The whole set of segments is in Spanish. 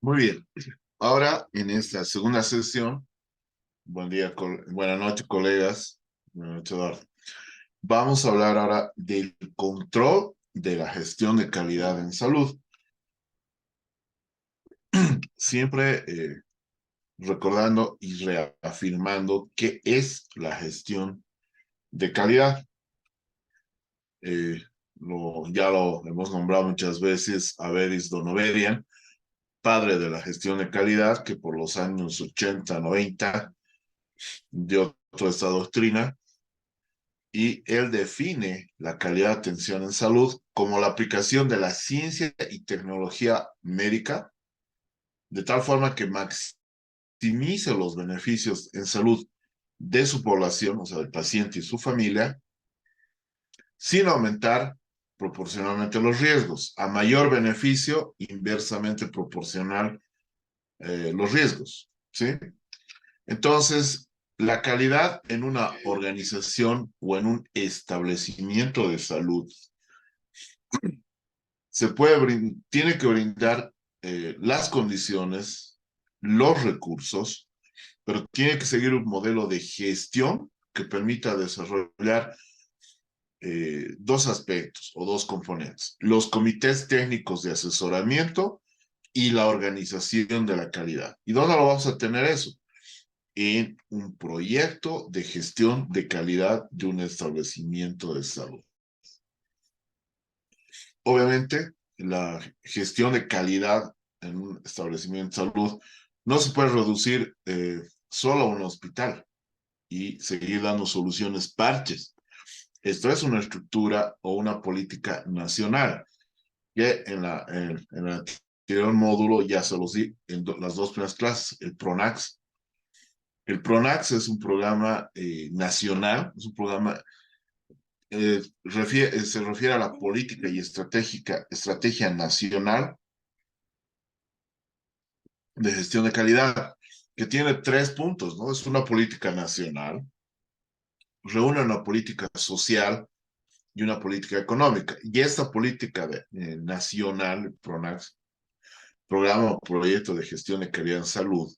Muy bien. Ahora, en esta segunda sesión, buen día, buenas noches, colegas. Buenas noches, Eduardo. Vamos a hablar ahora del control de la gestión de calidad en salud. Siempre recordando y reafirmando qué es la gestión de calidad. Eh, ya lo hemos nombrado muchas veces a Beris Donoverian, padre de la gestión de calidad, que por los años 80, 90 dio toda esta doctrina y él define la calidad de atención en salud como la aplicación de la ciencia y tecnología médica de tal forma que maximice los beneficios en salud de su población, o sea, del paciente y su familia, sin aumentar proporcionalmente los riesgos. A mayor beneficio, inversamente proporcional los riesgos, ¿sí? Entonces, la calidad en una organización o en un establecimiento de salud tiene que brindar las condiciones, los recursos, pero tiene que seguir un modelo de gestión que permita desarrollar dos aspectos o dos componentes: los comités técnicos de asesoramiento y la organización de la calidad. ¿Y dónde lo vamos a tener eso? En un proyecto de gestión de calidad de un establecimiento de salud. Obviamente, la gestión de calidad en un establecimiento de salud no se puede reducir solo a un hospital y seguir dando soluciones parches. Esto es una estructura o una política nacional que en el anterior módulo ya se los di en las dos primeras clases, el PRONAX. El PRONAX es un programa nacional, es un programa se refiere a la política y estrategia nacional de gestión de calidad, que tiene tres puntos, ¿no? Es una política nacional, reúne una política social y una política económica. Y esta política nacional, PRONAX, programa o proyecto de gestión de calidad en salud,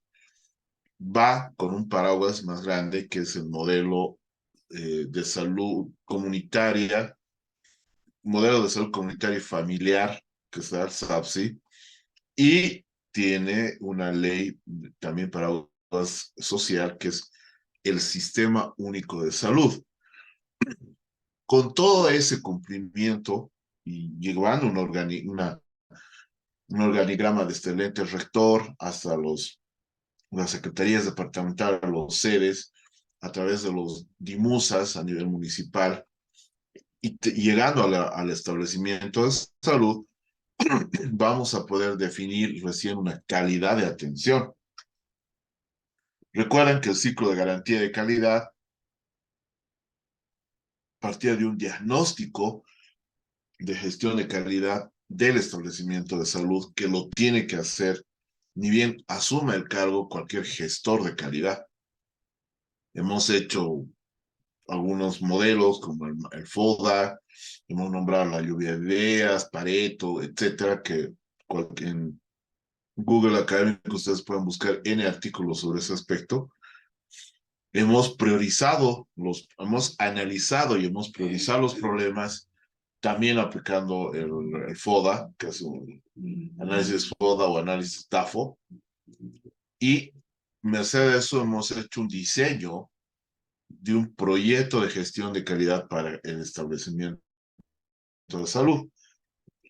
va con un paraguas más grande que es el modelo de salud comunitaria, modelo de salud comunitaria y familiar, que es el SAPSI, y tiene una ley también para social que es el Sistema Único de Salud. Con todo ese cumplimiento y llevando un organigrama de este ente rector hasta las secretarías departamentales, los sedes, a través de los DIMUSAS a nivel municipal y llegando al establecimiento de salud, vamos a poder definir recién una calidad de atención. Recuerden que el ciclo de garantía de calidad partía de un diagnóstico de gestión de calidad del establecimiento de salud que lo tiene que hacer, ni bien asume el cargo cualquier gestor de calidad. Hemos hecho algunos modelos como el FODA, hemos nombrado la lluvia de ideas, Pareto, etcétera, que en Google Académico ustedes pueden buscar N artículos sobre ese aspecto. Hemos analizado y hemos priorizado los problemas, también aplicando el FODA, que es un análisis FODA o análisis TAFO, y merced a eso hemos hecho un diseño de un proyecto de gestión de calidad para el establecimiento de salud,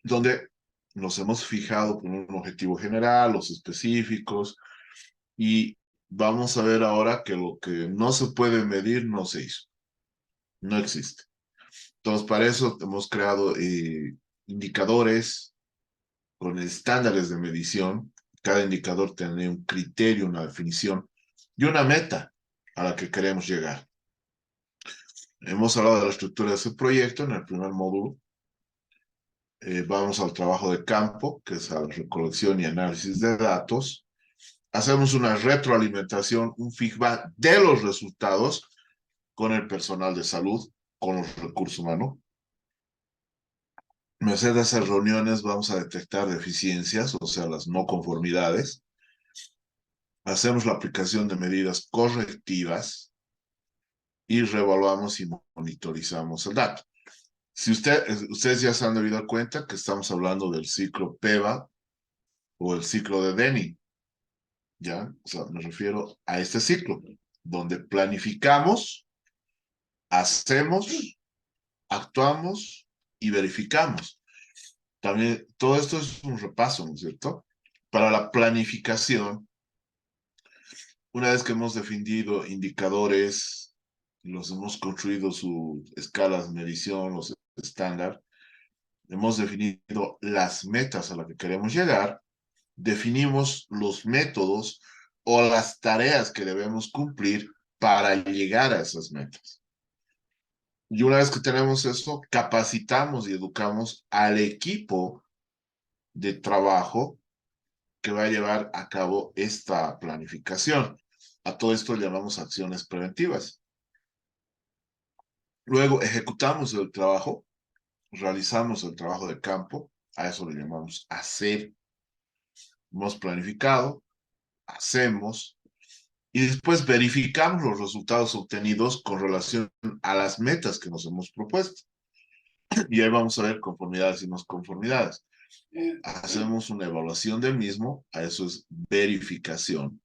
donde nos hemos fijado con un objetivo general, los específicos, y vamos a ver ahora que lo que no se puede medir no se hizo, no existe. Entonces, para eso hemos creado indicadores con estándares de medición. Cada indicador tiene un criterio, una definición y una meta a la que queremos llegar. Hemos hablado de la estructura de ese proyecto en el primer módulo. Vamos al trabajo de campo, que es la recolección y análisis de datos. Hacemos una retroalimentación, un feedback de los resultados con el personal de salud, con los recursos humanos. merced a esas reuniones vamos a detectar deficiencias, o sea, las no conformidades. Hacemos la aplicación de medidas correctivas y reevaluamos y monitorizamos el dato. Si ustedes ya se han debido dar cuenta que estamos hablando del ciclo PEVA o el ciclo de Denning, ¿ya? O sea, me refiero a este ciclo, donde planificamos, hacemos, actuamos y verificamos. También todo esto es un repaso, ¿no es cierto? Para la planificación, una vez que hemos definido indicadores, los hemos construido sus escalas de medición, los estándar, hemos definido las metas a las que queremos llegar, definimos los métodos o las tareas que debemos cumplir para llegar a esas metas. Y una vez que tenemos eso, capacitamos y educamos al equipo de trabajo que va a llevar a cabo esta planificación. A todo esto le llamamos acciones preventivas. Luego ejecutamos el trabajo, realizamos el trabajo de campo, a eso le llamamos hacer. Hemos planificado, hacemos, y después verificamos los resultados obtenidos con relación a las metas que nos hemos propuesto. Y ahí vamos a ver conformidades y no conformidades. Hacemos una evaluación del mismo, a eso es verificación.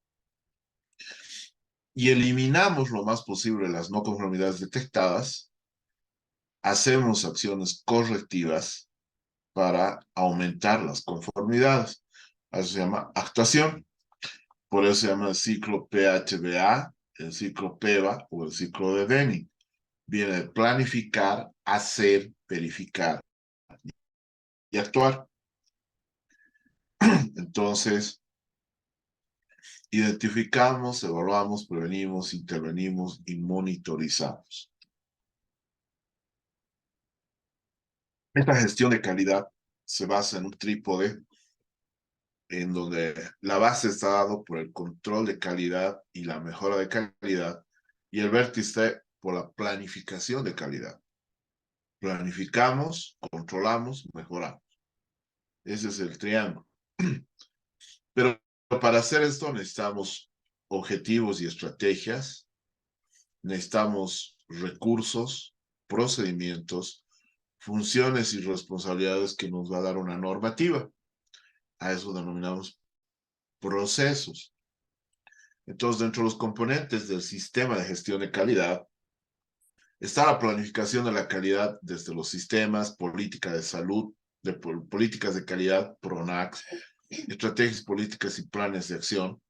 Y eliminamos lo más posible las no conformidades detectadas. Hacemos acciones correctivas para aumentar las conformidades. Eso se llama actuación. Por eso se llama el ciclo PHBA, el ciclo PEVA o el ciclo de Denning. Viene de planificar, hacer, verificar y actuar. Entonces, identificamos, evaluamos, prevenimos, intervenimos y monitorizamos. Esta gestión de calidad se basa en un trípode en donde la base está dado por el control de calidad y la mejora de calidad y el vértice por la planificación de calidad. Planificamos, controlamos, mejoramos. Ese es el triángulo. Pero para hacer esto necesitamos objetivos y estrategias, necesitamos recursos, procedimientos, funciones y responsabilidades que nos va a dar una normativa. A eso denominamos procesos. Entonces, dentro de los componentes del sistema de gestión de calidad, está la planificación de la calidad desde los sistemas, política de salud, de políticas de calidad, PRONACS, estrategias políticas y planes de acción.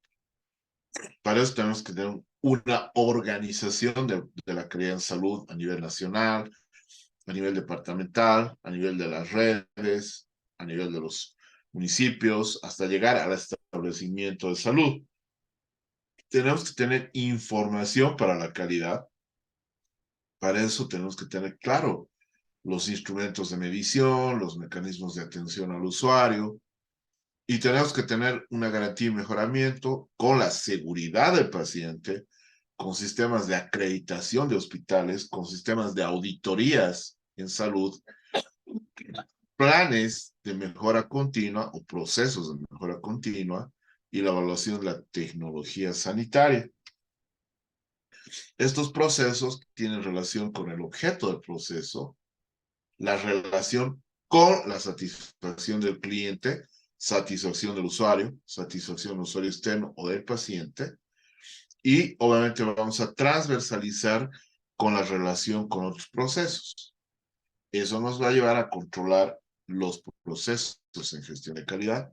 Para eso tenemos que tener una organización de la calidad en salud a nivel nacional, a nivel departamental, a nivel de las redes, a nivel de los municipios, hasta llegar al establecimiento de salud. Tenemos que tener información para la calidad. Para eso tenemos que tener claro los instrumentos de medición, los mecanismos de atención al usuario, y tenemos que tener una garantía y mejoramiento con la seguridad del paciente, con sistemas de acreditación de hospitales, con sistemas de auditorías en salud, planes de mejora continua o procesos de mejora continua y la evaluación de la tecnología sanitaria. Estos procesos tienen relación con el objeto del proceso, la relación con la satisfacción del cliente, satisfacción del usuario externo o del paciente, y obviamente vamos a transversalizar con la relación con otros procesos. Eso nos va a llevar a controlar los procesos en gestión de calidad.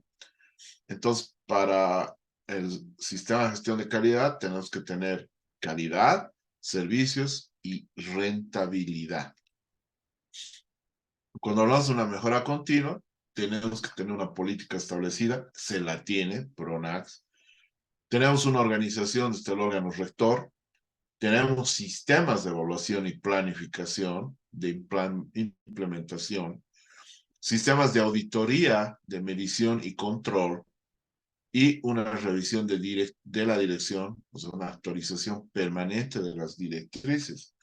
Entonces, para el sistema de gestión de calidad tenemos que tener calidad, servicios y rentabilidad. Cuando hablamos de una mejora continua, tenemos que tener una política establecida, se la tiene, PRONACS. Tenemos una organización desde el órgano rector, tenemos sistemas de evaluación y planificación, de implementación, sistemas de auditoría, de medición y control, y una revisión de la dirección, o sea, una actualización permanente de las directrices.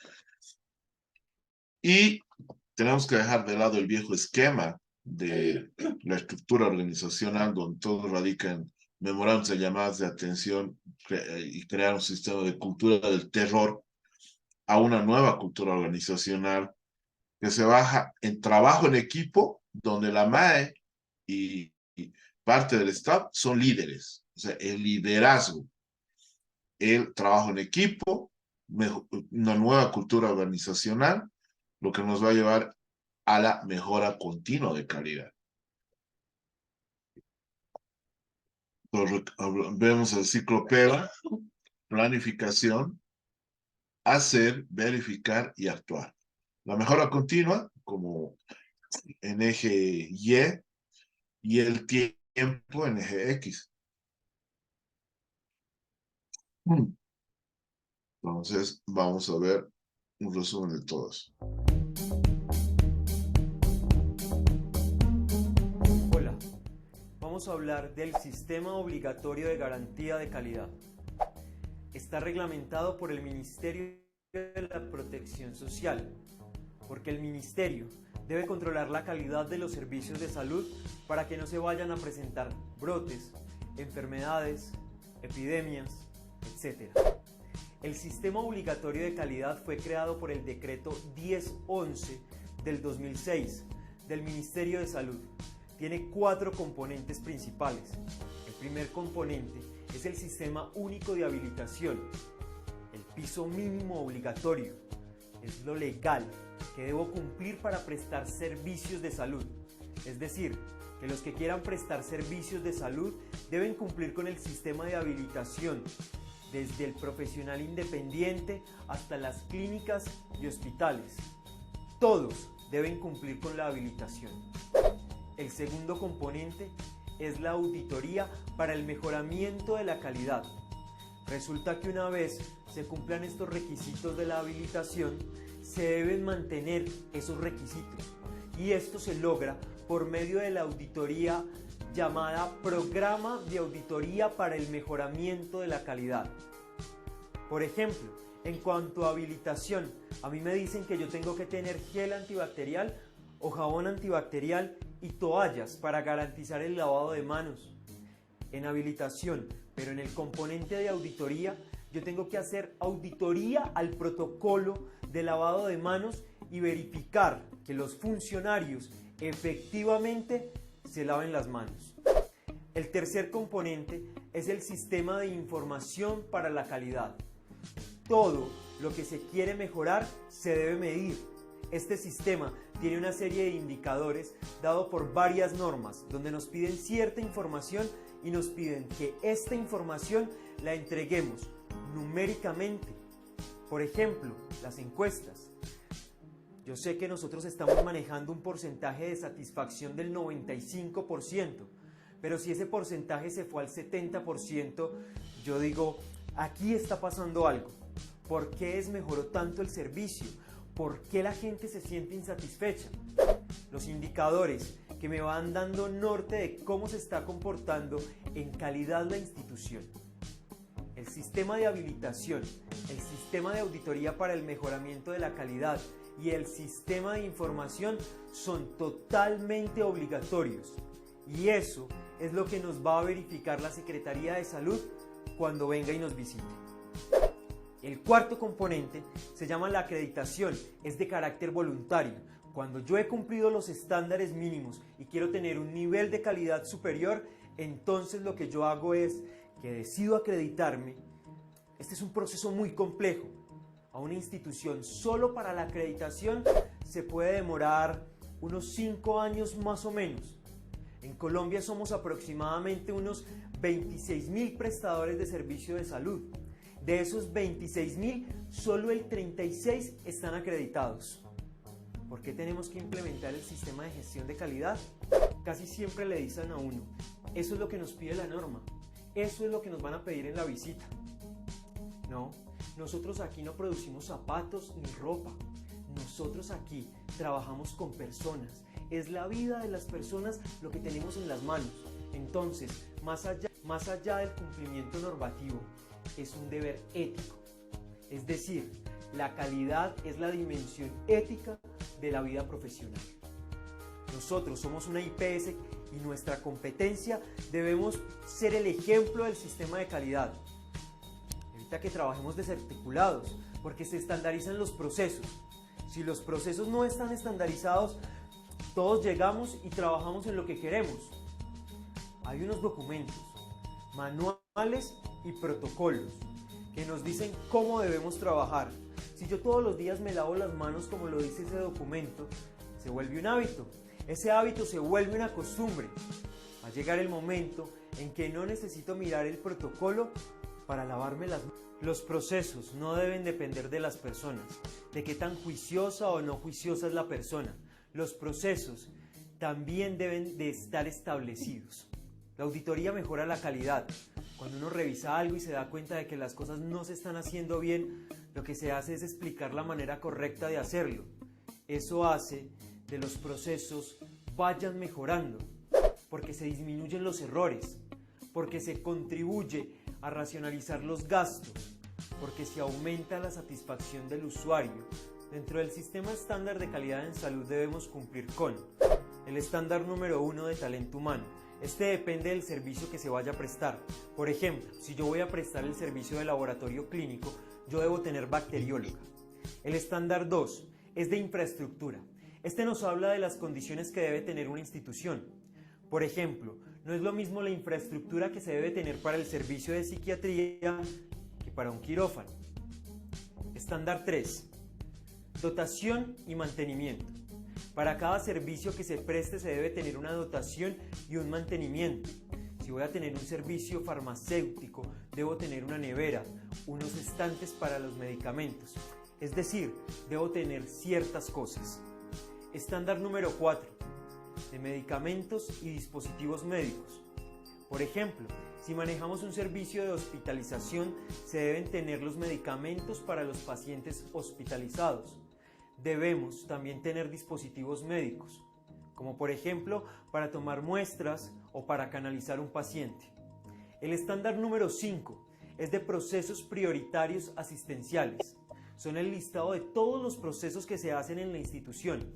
Y tenemos que dejar de lado el viejo esquema de la estructura organizacional, donde todo radica en memorandos de llamadas de atención y crear un sistema de cultura del terror, a una nueva cultura organizacional que se baja en trabajo en equipo, donde la MAE y parte del staff son líderes, o sea, el liderazgo, el trabajo en equipo, una nueva cultura organizacional, lo que nos va a llevar a la mejora continua de calidad. Vemos el ciclo PEVA: planificación, hacer, verificar y actuar. La mejora continua, como en eje y el tiempo en eje X. Entonces, vamos a ver un resumen de todos. Hola, vamos a hablar del Sistema Obligatorio de Garantía de Calidad. Está reglamentado por el Ministerio de la Protección Social, porque el Ministerio debe controlar la calidad de los servicios de salud para que no se vayan a presentar brotes, enfermedades, epidemias, etc. El Sistema Obligatorio de Calidad fue creado por el Decreto 1011 del 2006 del Ministerio de Salud. Tiene 4 componentes principales. El primer componente es el Sistema Único de Habilitación. El piso mínimo obligatorio es lo legal que debo cumplir para prestar servicios de salud. Es decir, que los que quieran prestar servicios de salud deben cumplir con el sistema de habilitación, desde el profesional independiente hasta las clínicas y hospitales. Todos deben cumplir con la habilitación. El segundo componente es la auditoría para el mejoramiento de la calidad. Resulta que una vez se cumplan estos requisitos de la habilitación, se deben mantener esos requisitos, y esto se logra por medio de la auditoría llamada Programa de Auditoría para el Mejoramiento de la Calidad. Por ejemplo, en cuanto a habilitación, a mí me dicen que yo tengo que tener gel antibacterial o jabón antibacterial y toallas para garantizar el lavado de manos. En habilitación, pero en el componente de auditoría, yo tengo que hacer auditoría al protocolo de lavado de manos y verificar que los funcionarios efectivamente se laven las manos. El tercer componente es el sistema de información para la calidad. Todo lo que se quiere mejorar se debe medir. Este sistema tiene una serie de indicadores dado por varias normas, donde nos piden cierta información y nos piden que esta información la entreguemos numéricamente. Por ejemplo, las encuestas. Yo sé que nosotros estamos manejando un porcentaje de satisfacción del 95%, pero si ese porcentaje se fue al 70%, yo digo, aquí está pasando algo. ¿Por qué desmejoró tanto el servicio? ¿Por qué la gente se siente insatisfecha? Los indicadores que me van dando norte de cómo se está comportando en calidad la institución. El sistema de habilitación, el sistema de auditoría para el mejoramiento de la calidad y el sistema de información son totalmente obligatorios. Y eso es lo que nos va a verificar la Secretaría de Salud cuando venga y nos visite. El cuarto componente se llama la acreditación, es de carácter voluntario. Cuando yo he cumplido los estándares mínimos y quiero tener un nivel de calidad superior, entonces lo que yo hago es que decido acreditarme. Este es un proceso muy complejo. A una institución solo para la acreditación se puede demorar unos 5 años más o menos. En Colombia somos aproximadamente unos 26.000 prestadores de servicio de salud. De esos 26.000, solo el 36 están acreditados. ¿Por qué tenemos que implementar el sistema de gestión de calidad? Casi siempre le dicen a uno, eso es lo que nos pide la norma, eso es lo que nos van a pedir en la visita. No, nosotros aquí no producimos zapatos ni ropa. Nosotros aquí trabajamos con personas. Es la vida de las personas lo que tenemos en las manos. Entonces, más allá del cumplimiento normativo, es un deber ético. Es decir, la calidad es la dimensión ética de la vida profesional. nosotros somos una IPS y nuestra competencia debemos ser el ejemplo del sistema de calidad. Evita que trabajemos desarticulados, porque se estandarizan los procesos. Si los procesos no están estandarizados, todos llegamos y trabajamos en lo que queremos. Hay unos documentos, manuales y protocolos que nos dicen cómo debemos trabajar. Si yo todos los días me lavo las manos como lo dice ese documento, se vuelve un hábito. Ese hábito se vuelve una costumbre. Va a llegar el momento en que no necesito mirar el protocolo para lavarme las manos. Los procesos no deben depender de las personas, de qué tan juiciosa o no juiciosa es la persona. Los procesos también deben de estar establecidos. La auditoría mejora la calidad. Cuando uno revisa algo y se da cuenta de que las cosas no se están haciendo bien, lo que se hace es explicar la manera correcta de hacerlo. Eso hace que los procesos vayan mejorando, porque se disminuyen los errores, porque se contribuye a racionalizar los gastos, porque se aumenta la satisfacción del usuario. Dentro del sistema estándar de calidad en salud debemos cumplir con el estándar número 1 de talento humano. Este depende del servicio que se vaya a prestar. Por ejemplo, si yo voy a prestar el servicio de laboratorio clínico, yo debo tener bacterióloga. El estándar 2 es de infraestructura. Este nos habla de las condiciones que debe tener una institución. Por ejemplo, no es lo mismo la infraestructura que se debe tener para el servicio de psiquiatría que para un quirófano. Estándar 3. Dotación y mantenimiento. Para cada servicio que se preste se debe tener una dotación y un mantenimiento. Si voy a tener un servicio farmacéutico, debo tener una nevera, unos estantes para los medicamentos. Es decir, debo tener ciertas cosas. Estándar número 4. De medicamentos y dispositivos médicos. Por ejemplo, si manejamos un servicio de hospitalización, se deben tener los medicamentos para los pacientes hospitalizados. Debemos también tener dispositivos médicos, como por ejemplo para tomar muestras o para canalizar un paciente. El estándar número 5 es de procesos prioritarios asistenciales. Son el listado de todos los procesos que se hacen en la institución.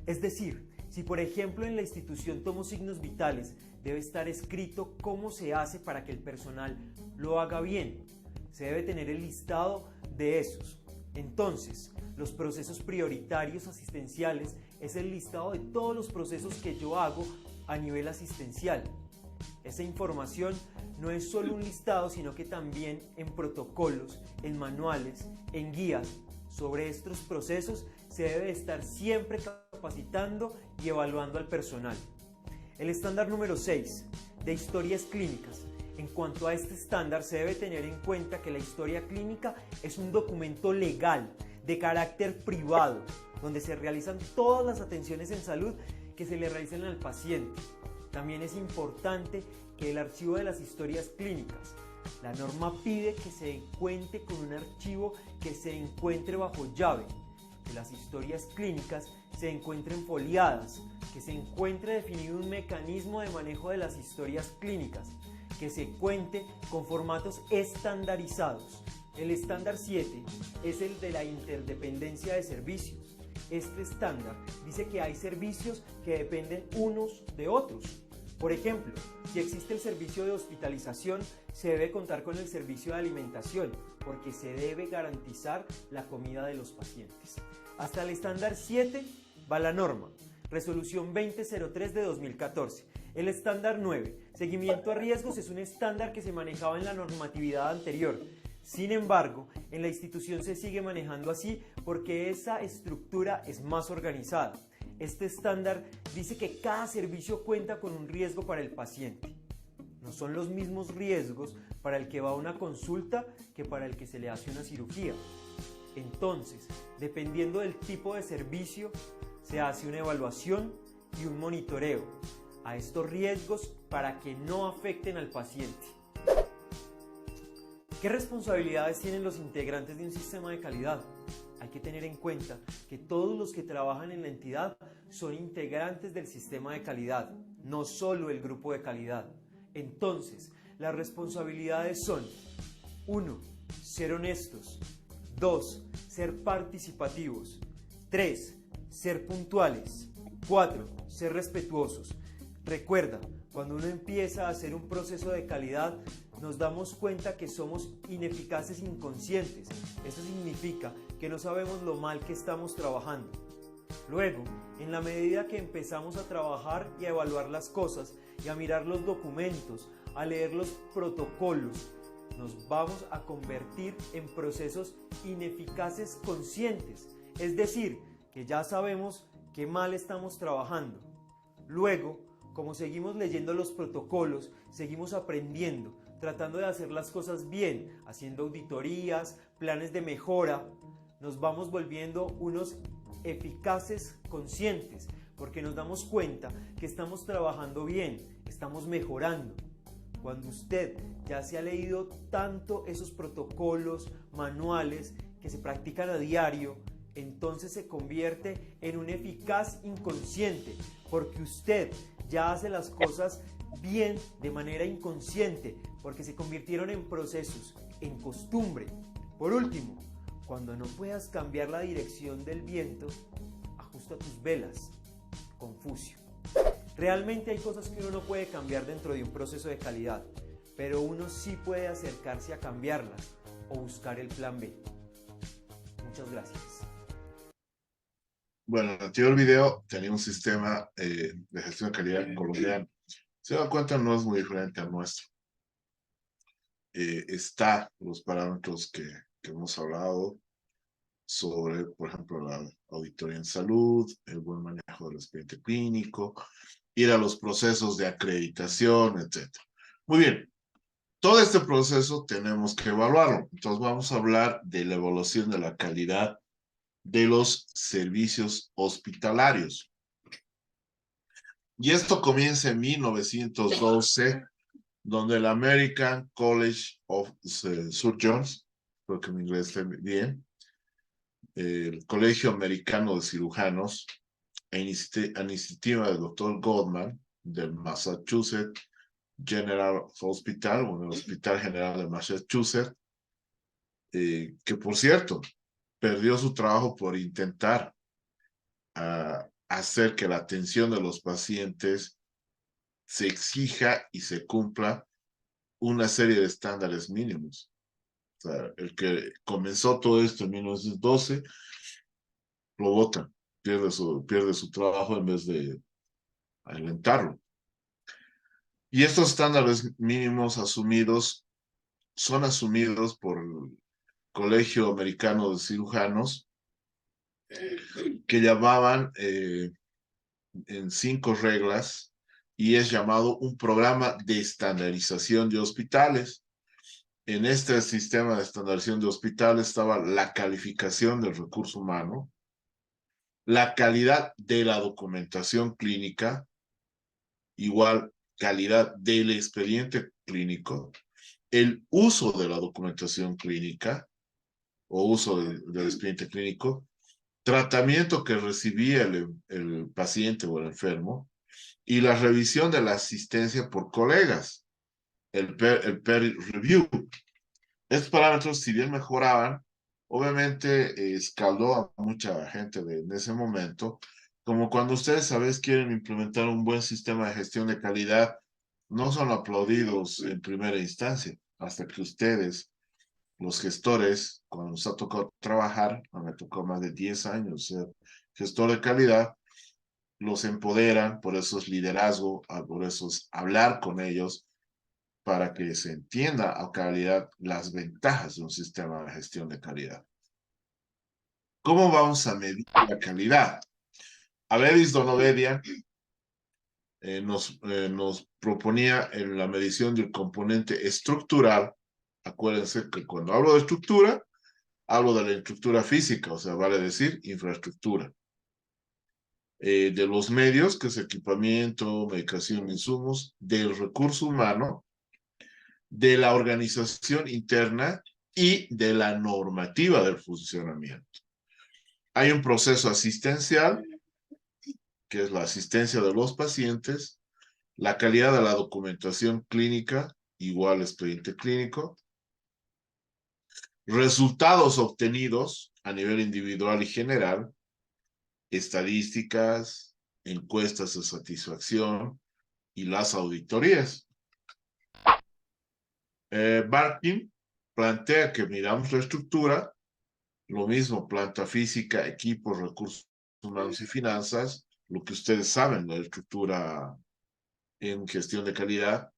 Es decir, si por ejemplo en la institución tomo signos vitales, debe estar escrito cómo se hace para que el personal lo haga bien. Se debe tener el listado de esos. Entonces, los procesos prioritarios asistenciales es el listado de todos los procesos que yo hago a nivel asistencial. Esa información no es solo un listado, sino que también en protocolos, en manuales, en guías. Sobre estos procesos se debe estar siempre capacitando y evaluando al personal. El estándar número 6, de historias clínicas. En cuanto a este estándar, se debe tener en cuenta que la historia clínica es un documento legal de carácter privado, donde se realizan todas las atenciones en salud que se le realicen al paciente. También es importante que el archivo de las historias clínicas, la norma pide que se cuente con un archivo que se encuentre bajo llave, que las historias clínicas se encuentren foliadas, que se encuentre definido un mecanismo de manejo de las historias clínicas, que se cuente con formatos estandarizados. El estándar 7 es el de la interdependencia de servicios. Este estándar dice que hay servicios que dependen unos de otros. Por ejemplo, si existe el servicio de hospitalización, se debe contar con el servicio de alimentación, porque se debe garantizar la comida de los pacientes. Hasta el estándar 7 va la norma, Resolución 2003 de 2014. El estándar 9, seguimiento a riesgos, es un estándar que se manejaba en la normatividad anterior. Sin embargo, en la institución se sigue manejando así porque esa estructura es más organizada. Este estándar dice que cada servicio cuenta con un riesgo para el paciente. No son los mismos riesgos para el que va a una consulta que para el que se le hace una cirugía. Entonces, dependiendo del tipo de servicio, se hace una evaluación y un monitoreo a estos riesgos para que no afecten al paciente. ¿Qué responsabilidades tienen los integrantes de un sistema de calidad? Hay que tener en cuenta que todos los que trabajan en la entidad son integrantes del sistema de calidad, no solo el grupo de calidad. Entonces, las responsabilidades son: 1. Ser honestos. 2. Ser participativos. 3. Ser puntuales. 4. Ser respetuosos. Recuerda, cuando uno empieza a hacer un proceso de calidad, nos damos cuenta que somos ineficaces inconscientes. Eso significa que no sabemos lo mal que estamos trabajando. Luego, en la medida que empezamos a trabajar y a evaluar las cosas y a mirar los documentos, a leer los protocolos, nos vamos a convertir en procesos ineficaces conscientes. Es decir, que ya sabemos qué mal estamos trabajando. Luego, como seguimos leyendo los protocolos, seguimos aprendiendo, tratando de hacer las cosas bien, haciendo auditorías, planes de mejora, nos vamos volviendo unos eficaces conscientes, porque nos damos cuenta que estamos trabajando bien, estamos mejorando. Cuando usted ya se ha leído tanto esos protocolos, manuales que se practican a diario, entonces se convierte en un eficaz inconsciente, porque usted ya hace las cosas bien de manera inconsciente, porque se convirtieron en procesos, en costumbre. Por último, cuando no puedas cambiar la dirección del viento, ajusta tus velas. Confucio. Realmente hay cosas que uno no puede cambiar dentro de un proceso de calidad, pero uno sí puede acercarse a cambiarlas o buscar el plan B. Muchas gracias. Bueno, en el anterior video tenía un sistema de gestión de calidad colombiano. Se da cuenta, no es muy diferente al nuestro. Está los parámetros que hemos hablado sobre, por ejemplo, la auditoría en salud, el buen manejo del expediente clínico, ir a los procesos de acreditación, etc. Muy bien, todo este proceso tenemos que evaluarlo. Entonces vamos a hablar de la evaluación de la calidad de los servicios hospitalarios. Y esto comienza en 1912, donde el American College of Surgeons, creo que mi inglés está bien, el Colegio Americano de Cirujanos, a iniciativa del Dr. Goldman, del Massachusetts General Hospital, o el Hospital General de Massachusetts, que por cierto, perdió su trabajo por intentar hacer que la atención de los pacientes se exija y se cumpla una serie de estándares mínimos. O sea, el que comenzó todo esto en 1912 lo votan, pierde su trabajo en vez de alentarlo. Y estos estándares mínimos asumidos son asumidos por el Colegio Americano de Cirujanos, que llamaban en 5 reglas, y es llamado un programa de estandarización de hospitales. En este sistema de estandarización de hospitales estaba la calificación del recurso humano, la calidad de la documentación clínica, igual calidad del expediente clínico, el uso de la documentación clínica o uso del expediente clínico, tratamiento que recibía el paciente o el enfermo, y la revisión de la asistencia por colegas, el peer review. Estos parámetros, si bien mejoraban, obviamente escaldó a mucha gente en ese momento, como cuando ustedes a veces quieren implementar un buen sistema de gestión de calidad, no son aplaudidos en primera instancia, hasta que ustedes, los gestores, cuando nos ha tocado trabajar, me tocó más de 10 años ser gestor de calidad, los empoderan, por eso es liderazgo, por eso es hablar con ellos, para que se entienda a calidad las ventajas de un sistema de gestión de calidad. ¿Cómo vamos a medir la calidad? Avedis Donobedian nos proponía en la medición del componente estructural. Acuérdense que cuando hablo de estructura, hablo de la estructura física, o sea, vale decir infraestructura. De los medios, que es equipamiento, medicación, insumos, del recurso humano, de la organización interna y de la normativa del funcionamiento. Hay un proceso asistencial, que es la asistencia de los pacientes, la calidad de la documentación clínica, igual expediente clínico, resultados obtenidos a nivel individual y general, estadísticas, encuestas de satisfacción y las auditorías. Barkin plantea que miramos la estructura, lo mismo, planta física, equipos, recursos humanos y finanzas, lo que ustedes saben, la estructura en gestión de calidad,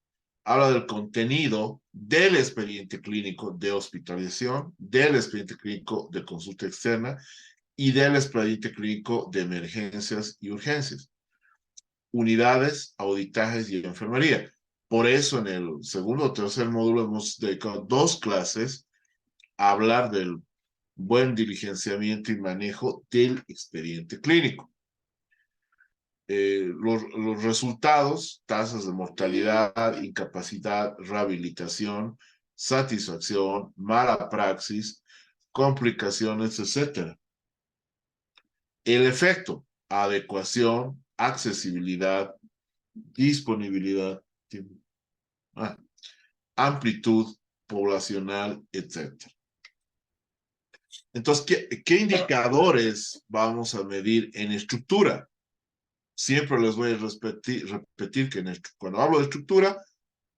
habla del contenido del expediente clínico de hospitalización, del expediente clínico de consulta externa y del expediente clínico de emergencias y urgencias, unidades, auditajes y enfermería. Por eso en el segundo o tercer módulo hemos dedicado 2 clases a hablar del buen diligenciamiento y manejo del expediente clínico. Los resultados, tasas de mortalidad, incapacidad, rehabilitación, satisfacción, mala praxis, complicaciones, etc. El efecto, adecuación, accesibilidad, disponibilidad, amplitud poblacional, etc. Entonces, ¿qué indicadores vamos a medir en estructura? Siempre les voy a repetir que cuando hablo de estructura,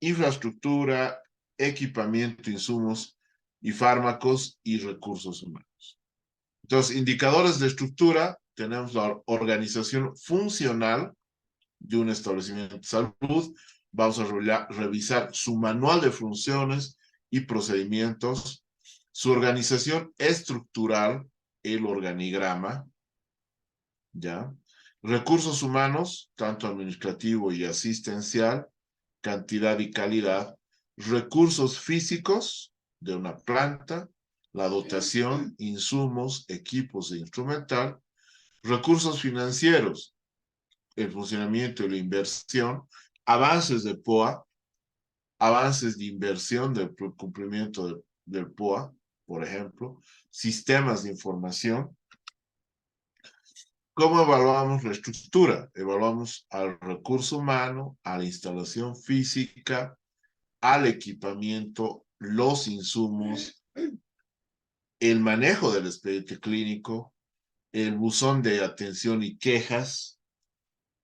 infraestructura, equipamiento, insumos y fármacos y recursos humanos. Entonces, indicadores de estructura, tenemos la organización funcional de un establecimiento de salud. Vamos a revisar su manual de funciones y procedimientos, su organización estructural, el organigrama, ¿ya? Recursos humanos, tanto administrativo y asistencial, cantidad y calidad, recursos físicos de una planta, la dotación, insumos, equipos e instrumental, recursos financieros, el funcionamiento y la inversión, avances de POA, avances de inversión del cumplimiento del POA, por ejemplo, sistemas de información. ¿Cómo evaluamos la estructura? Evaluamos al recurso humano, a la instalación física, al equipamiento, los insumos, el manejo del expediente clínico, el buzón de atención y quejas,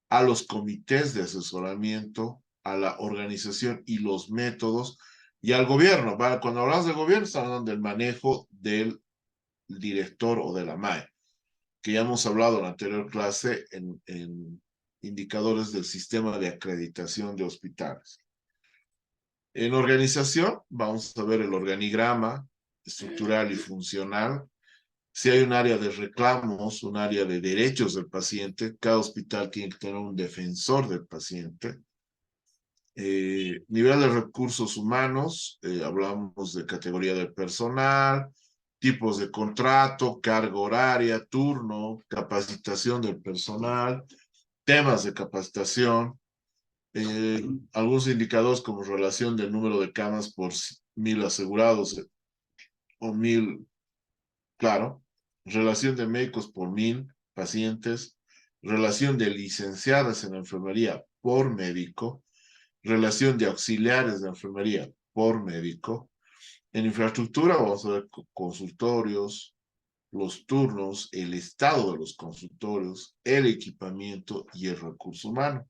a los comités de asesoramiento, a la organización y los métodos, y al gobierno. Cuando hablamos del gobierno, estamos hablando del manejo del director o de la MAE, que ya hemos hablado en la anterior clase en indicadores del sistema de acreditación de hospitales. En organización, vamos a ver el organigrama estructural y funcional. Si hay un área de reclamos, un área de derechos del paciente, cada hospital tiene que tener un defensor del paciente. Nivel de recursos humanos, hablamos de categoría del personal, tipos de contrato, carga horaria, turno, capacitación del personal, temas de capacitación, algunos indicadores como relación del número de camas por 1000 asegurados o 1000, claro, relación de médicos por 1000 pacientes, relación de licenciadas en enfermería por médico, relación de auxiliares de enfermería por médico. En infraestructura vamos a ver consultorios, los turnos, el estado de los consultorios, el equipamiento y el recurso humano.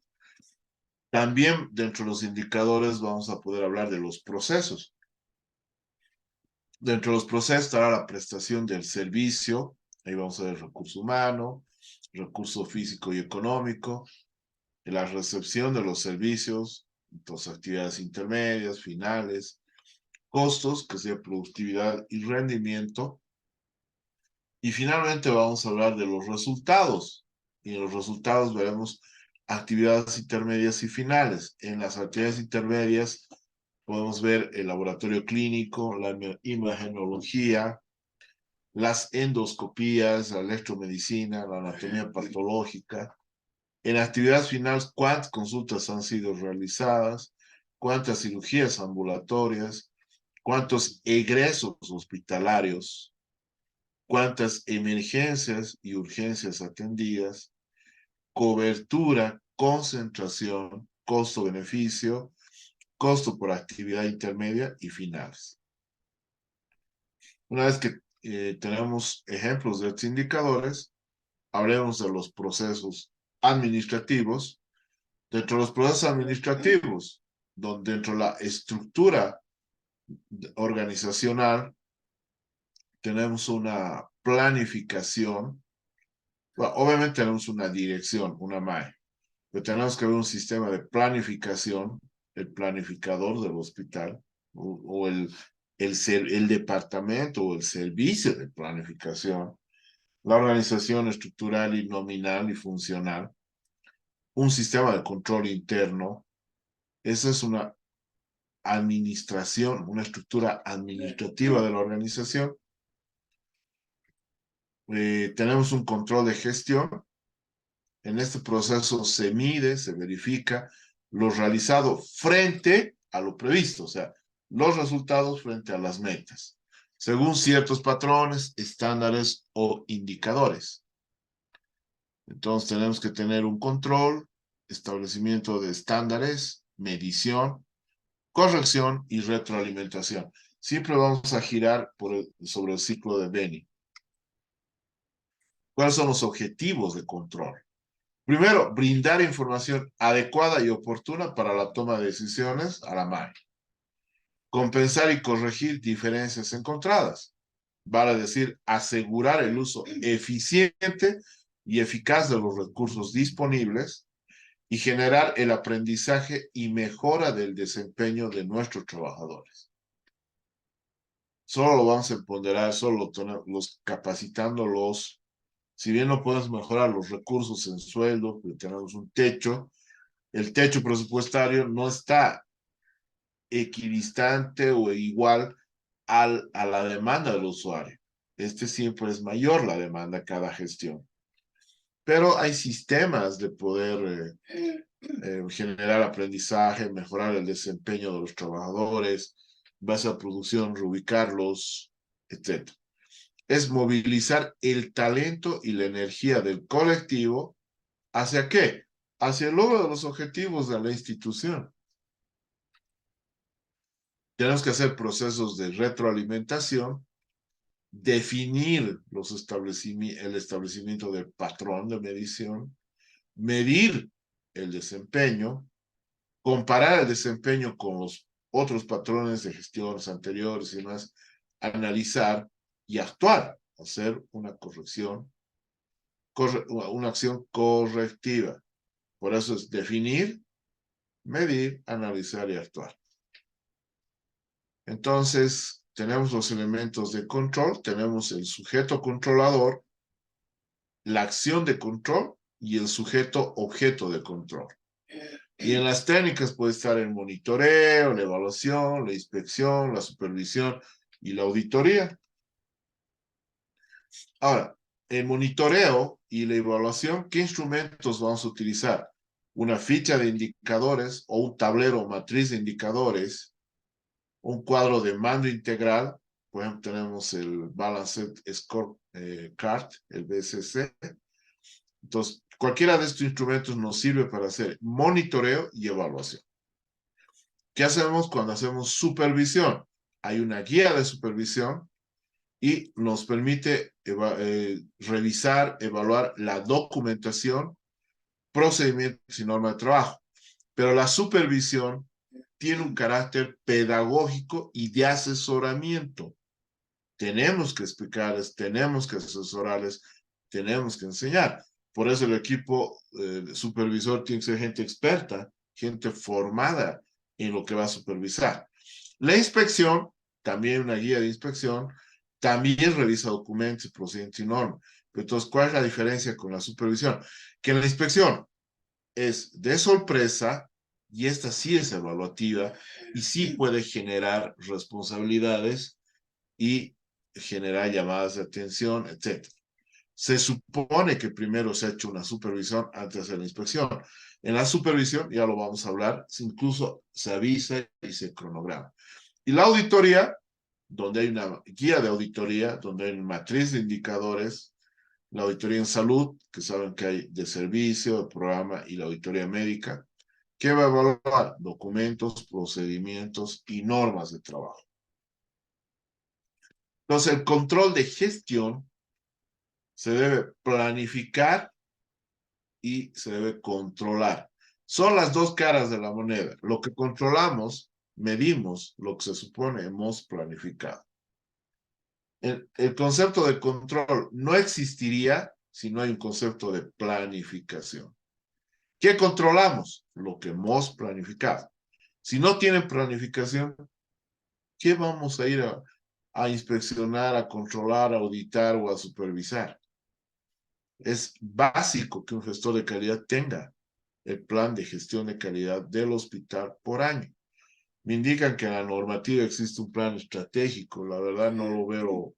También dentro de los indicadores vamos a poder hablar de los procesos. Dentro de los procesos estará la prestación del servicio, ahí vamos a ver recurso humano, recurso físico y económico, la recepción de los servicios, entonces actividades intermedias, finales, costos, que sea productividad y rendimiento. Y finalmente vamos a hablar de los resultados. Y en los resultados veremos actividades intermedias y finales. En las actividades intermedias podemos ver el laboratorio clínico, la imagenología, las endoscopías, la electromedicina, la anatomía patológica. En actividades finales, cuántas consultas han sido realizadas, cuántas cirugías ambulatorias, cuántos egresos hospitalarios, cuántas emergencias y urgencias atendidas, cobertura, concentración, costo-beneficio, costo por actividad intermedia y finales. Una vez que tenemos ejemplos de estos indicadores, hablemos de los procesos administrativos. Dentro de los procesos administrativos, donde dentro de la estructura organizacional tenemos una planificación. Bueno, obviamente tenemos una dirección, una MAE, pero tenemos que ver un sistema de planificación, el planificador del hospital, o el departamento o el servicio de planificación, la organización estructural y nominal y funcional, un sistema de control interno. Esa es una administración, una estructura administrativa de la organización. Tenemos un control de gestión. En este proceso se mide, se verifica lo realizado frente a lo previsto, o sea, los resultados frente a las metas, según ciertos patrones, estándares o indicadores. Entonces tenemos que tener un control, establecimiento de estándares, medición, corrección y retroalimentación. Siempre vamos a girar sobre el ciclo de Venn. ¿Cuáles son los objetivos de control? Primero, brindar información adecuada y oportuna para la toma de decisiones a la MAE. Compensar y corregir diferencias encontradas. Vale decir, asegurar el uso eficiente y eficaz de los recursos disponibles y generar el aprendizaje y mejora del desempeño de nuestros trabajadores. Solo lo vamos a empoderar, solo los capacitándolos. Si bien no podemos mejorar los recursos en sueldo, porque tenemos un techo, el techo presupuestario no está equidistante o igual a la demanda del usuario. Siempre es mayor la demanda cada gestión. Pero hay sistemas de poder generar aprendizaje, mejorar el desempeño de los trabajadores, base a producción, reubicarlos, etc. Es movilizar el talento y la energía del colectivo. ¿Hacia qué? Hacia el logro de los objetivos de la institución. Tenemos que hacer procesos de retroalimentación, definir el establecimiento del patrón de medición, medir el desempeño, comparar el desempeño con los otros patrones de gestiones anteriores y demás, analizar y actuar, hacer una corrección, una acción correctiva. Por eso es definir, medir, analizar y actuar. Entonces, tenemos los elementos de control, tenemos el sujeto controlador, la acción de control y el sujeto objeto de control. Y en las técnicas puede estar el monitoreo, la evaluación, la inspección, la supervisión y la auditoría. Ahora, el monitoreo y la evaluación, ¿qué instrumentos vamos a utilizar? Una ficha de indicadores o un tablero o matriz de indicadores, un cuadro de mando integral. Por ejemplo, tenemos el Balanced Scorecard, el BSC. Entonces, cualquiera de estos instrumentos nos sirve para hacer monitoreo y evaluación. ¿Qué hacemos cuando hacemos supervisión? Hay una guía de supervisión y nos permite revisar, evaluar la documentación, procedimientos y normas de trabajo. Pero la supervisión tiene un carácter pedagógico y de asesoramiento. Tenemos que explicarles, tenemos que asesorarles, tenemos que enseñar. Por eso el equipo supervisor tiene que ser gente experta, gente formada en lo que va a supervisar. La inspección, también una guía de inspección, también revisa documentos, procedimientos y normas. Entonces, ¿cuál es la diferencia con la supervisión? Que la inspección es de sorpresa y esta sí es evaluativa y sí puede generar responsabilidades y generar llamadas de atención, etc. Se supone que primero se ha hecho una supervisión antes de hacer la inspección. En la supervisión, ya lo vamos a hablar, incluso se avisa y se cronograma. Y la auditoría, donde hay una guía de auditoría, donde hay una matriz de indicadores, la auditoría en salud, que saben que hay de servicio, de programa y la auditoría médica, que va a evaluar documentos, procedimientos y normas de trabajo. Entonces, el control de gestión se debe planificar y se debe controlar. Son las dos caras de la moneda. Lo que controlamos, medimos lo que se supone hemos planificado. El concepto de control no existiría si no hay un concepto de planificación. ¿Qué controlamos? Lo que hemos planificado. Si no tienen planificación, ¿qué vamos a ir a inspeccionar, a controlar, a auditar o a supervisar? Es básico que un gestor de calidad tenga el plan de gestión de calidad del hospital por año. Me indican que en la normativa existe un plan estratégico. La verdad no lo veo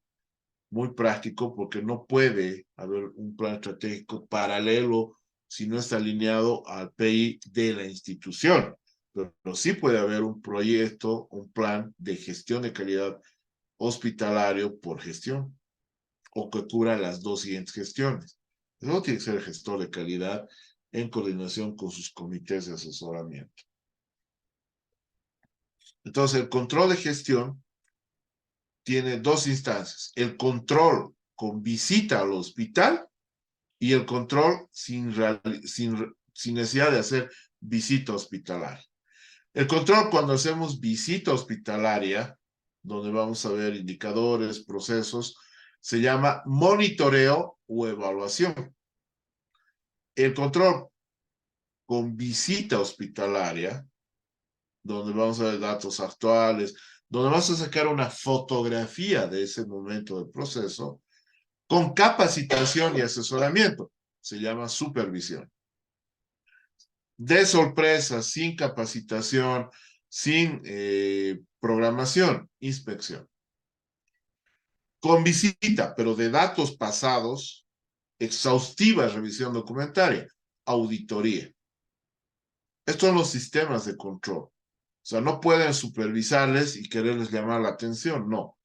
muy práctico porque no puede haber un plan estratégico paralelo si no está alineado al PI de la institución. Pero sí puede haber un proyecto, un plan de gestión de calidad hospitalario por gestión o que cubra las dos siguientes gestiones. Eso tiene que ser el gestor de calidad en coordinación con sus comités de asesoramiento. Entonces, el control de gestión tiene dos instancias. El control con visita al hospital y el control sin necesidad de hacer visita hospitalaria. El control cuando hacemos visita hospitalaria, donde vamos a ver indicadores, procesos, se llama monitoreo o evaluación. El control con visita hospitalaria, donde vamos a ver datos actuales, donde vamos a sacar una fotografía de ese momento del proceso, con capacitación y asesoramiento. Se llama supervisión. De sorpresa, sin capacitación, sin programación, inspección. Con visita, pero de datos pasados, exhaustiva revisión documentaria, auditoría. Estos son los sistemas de control. O sea, no pueden supervisarles y quererles llamar la atención, no.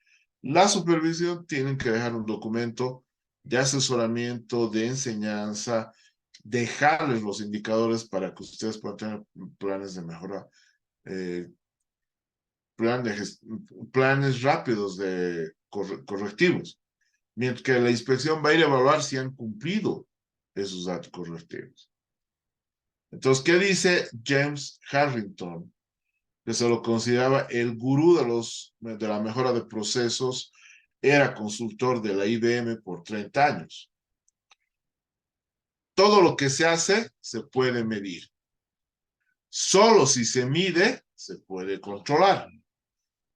La supervisión tienen que dejar un documento de asesoramiento, de enseñanza, dejarles los indicadores para que ustedes puedan tener planes de mejora, planes rápidos de correctivos, mientras que la inspección va a ir a evaluar si han cumplido esos datos correctivos. Entonces, ¿qué dice James Harrington? Que se lo consideraba el gurú de la mejora de procesos, era consultor de la IBM por 30 años. Todo lo que se hace se puede medir. Solo si se mide, se puede controlar.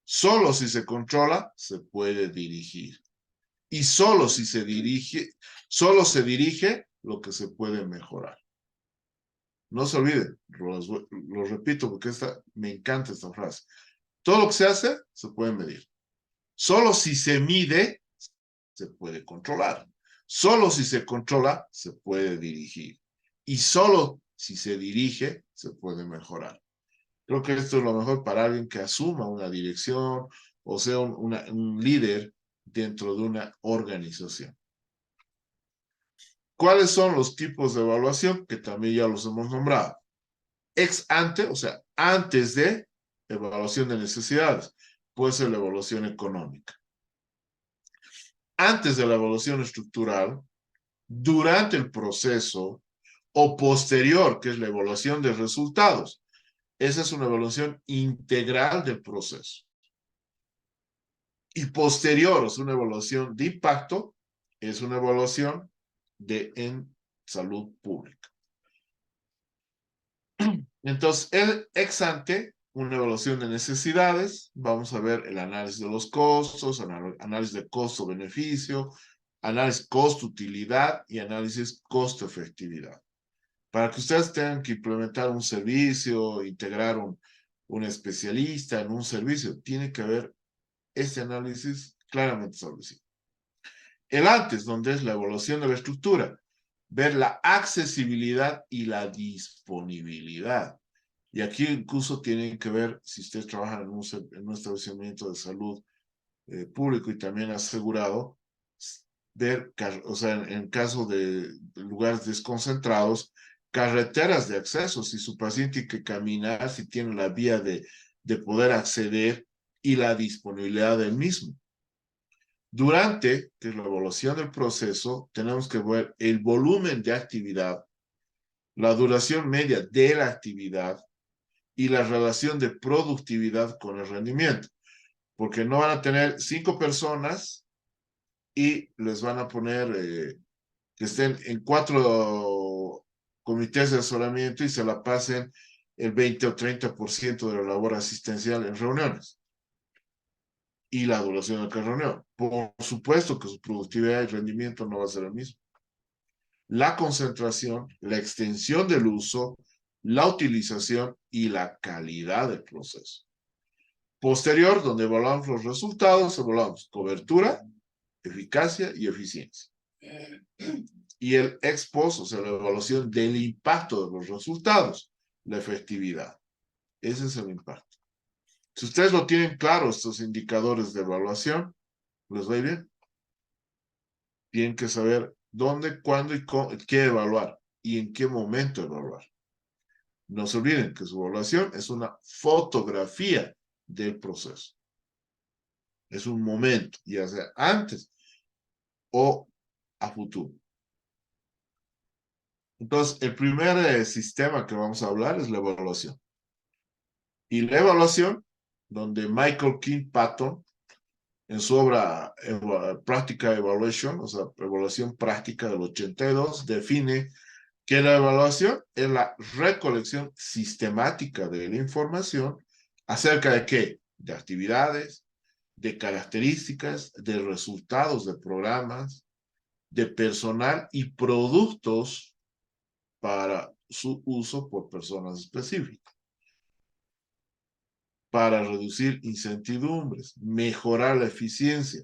Solo si se controla, se puede dirigir. Y solo si se dirige, solo se dirige lo que se puede mejorar. No se olviden, lo repito porque me encanta esta frase. Todo lo que se hace, se puede medir. Solo si se mide, se puede controlar. Solo si se controla, se puede dirigir. Y solo si se dirige, se puede mejorar. Creo que esto es lo mejor para alguien que asuma una dirección o sea un líder dentro de una organización. ¿Cuáles son los tipos de evaluación? Que también ya los hemos nombrado. Ex ante, o sea, antes de evaluación de necesidades. Puede ser la evaluación económica. Antes de la evaluación estructural, durante el proceso o posterior, que es la evaluación de resultados. Esa es una evaluación integral del proceso. Y posterior, o sea, una evaluación de impacto, es una evaluación en salud pública. Entonces, el ex ante, una evaluación de necesidades, vamos a ver el análisis de los costos, análisis de costo-beneficio, análisis costo-utilidad y análisis costo-efectividad. Para que ustedes tengan que implementar un servicio, integrar un especialista en un servicio, tiene que haber este análisis claramente establecido. El antes, donde es la evaluación de la estructura, ver la accesibilidad y la disponibilidad. Y aquí incluso tienen que ver si ustedes trabajan en un establecimiento de salud público y también asegurado, ver, o sea, en caso de lugares desconcentrados, carreteras de acceso, si su paciente tiene que caminar, si tiene la vía de poder acceder y la disponibilidad del mismo. Durante, que es la evaluación del proceso, tenemos que ver el volumen de actividad la duración media de la actividad y la relación de productividad con el rendimiento. Porque no van a tener 5 personas y les van a poner que estén en 4 comités de asesoramiento y se la pasen el 20 o 30% de la labor asistencial en reuniones y la duración de cada reunión. Por supuesto que su productividad y rendimiento no va a ser el mismo. La concentración, la extensión del uso, la utilización y la calidad del proceso. Posterior, donde evaluamos los resultados, evaluamos cobertura, eficacia y eficiencia. Y el ex post, o sea, la evaluación del impacto de los resultados, la efectividad. Ese es el impacto. Si ustedes lo tienen claro, estos indicadores de evaluación, ¿les va bien? Tienen que saber dónde, cuándo y qué evaluar y en qué momento evaluar. No se olviden que su evaluación es una fotografía del proceso. Es un momento, ya sea antes o a futuro. Entonces, el primer sistema que vamos a hablar es la evaluación. Y la evaluación, donde Michael King Patton, en su obra Practical Evaluation, o sea, evaluación práctica del 82, define que la evaluación es la recolección sistemática de la información acerca de qué, de actividades, de características, de resultados de programas, de personal y productos para su uso por personas específicas, para reducir incertidumbres, mejorar la eficiencia,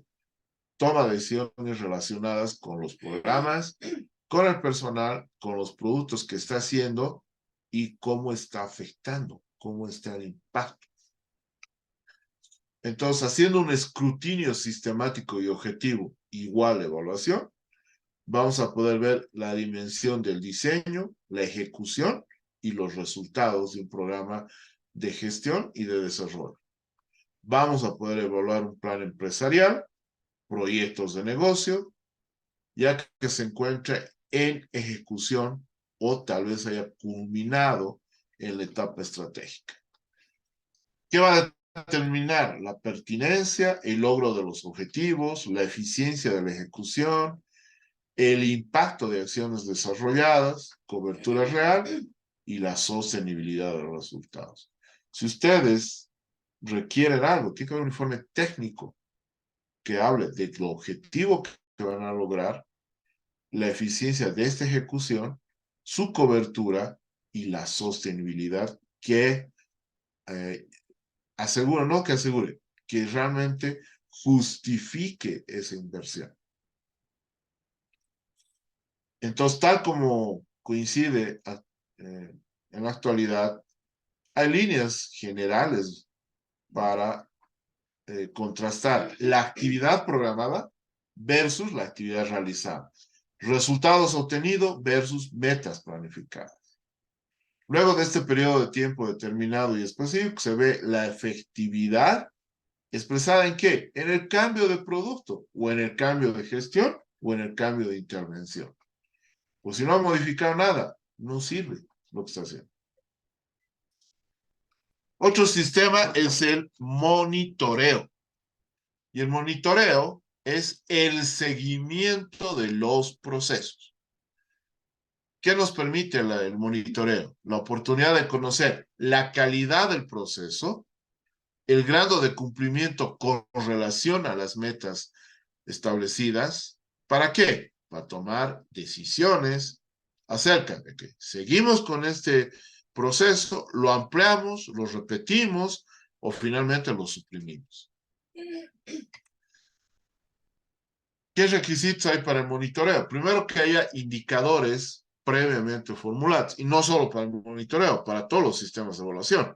toma de decisiones relacionadas con los programas, con el personal, con los productos que está haciendo y cómo está afectando, cómo está el impacto. Entonces, haciendo un escrutinio sistemático y objetivo igual a evaluación, vamos a poder ver la dimensión del diseño, la ejecución y los resultados de un programa de gestión y de desarrollo. Vamos a poder evaluar un plan empresarial, proyectos de negocio, ya que se encuentra en ejecución o tal vez haya culminado en la etapa estratégica. ¿Qué va a determinar? La pertinencia, el logro de los objetivos, la eficiencia de la ejecución, el impacto de acciones desarrolladas, cobertura real y la sostenibilidad de los resultados. Si ustedes requieren algo, tiene que haber un informe técnico que hable del objetivo que van a lograr, la eficiencia de esta ejecución, su cobertura y la sostenibilidad que asegure, no que asegure, que realmente justifique esa inversión. Entonces, tal como coincide en la actualidad, hay líneas generales para contrastar la actividad programada versus la actividad realizada. Resultados obtenidos versus metas planificadas. Luego de este periodo de tiempo determinado y específico, se ve la efectividad expresada en qué? En el cambio de producto, o en el cambio de gestión, o en el cambio de intervención. Pues si no ha modificado nada, no sirve lo que está haciendo. Otro sistema es el monitoreo. Y el monitoreo es el seguimiento de los procesos. ¿Qué nos permite el monitoreo? La oportunidad de conocer la calidad del proceso, el grado de cumplimiento con relación a las metas establecidas. ¿Para qué? Para tomar decisiones acerca de que seguimos con este proceso, lo ampliamos, lo repetimos o finalmente lo suprimimos. ¿Qué requisitos hay para el monitoreo? Primero, que haya indicadores previamente formulados, y no solo para el monitoreo, para todos los sistemas de evaluación.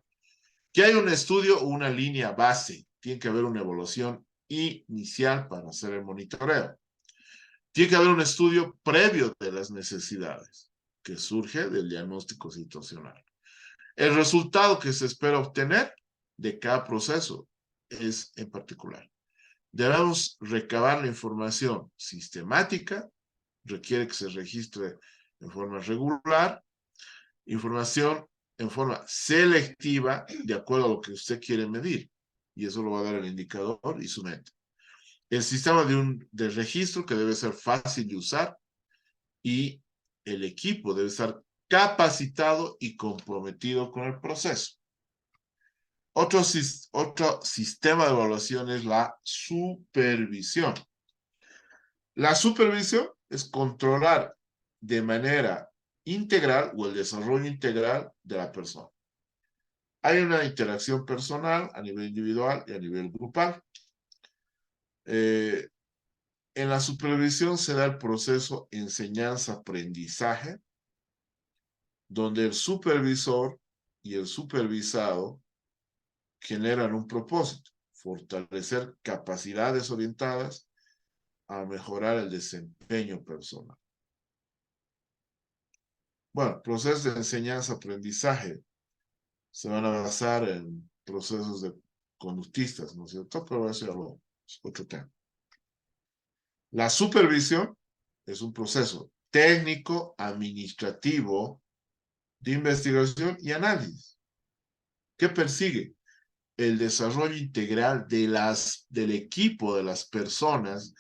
Que haya un estudio o una línea base. Tiene que haber una evaluación inicial para hacer el monitoreo. Tiene que haber un estudio previo de las necesidades que surge del diagnóstico situacional. El resultado que se espera obtener de cada proceso es en particular. Debemos recabar la información sistemática, requiere que se registre en forma regular, información en forma selectiva de acuerdo a lo que usted quiere medir. Y eso lo va a dar el indicador y su meta. El sistema de registro que debe ser fácil de usar y el equipo debe estar capacitado y comprometido con el proceso. Otro sistema de evaluación es la supervisión. La supervisión es controlar de manera integral o el desarrollo integral de la persona. Hay una interacción personal a nivel individual y a nivel grupal. En la supervisión se da el proceso enseñanza-aprendizaje, donde el supervisor y el supervisado generan un propósito: fortalecer capacidades orientadas a mejorar el desempeño personal. Bueno, procesos de enseñanza-aprendizaje se van a basar en procesos de conductistas, ¿no es cierto? Pero eso ya es otro tema. La supervisión es un proceso técnico, administrativo, de investigación y análisis. ¿Qué persigue? El desarrollo integral del equipo, de las personas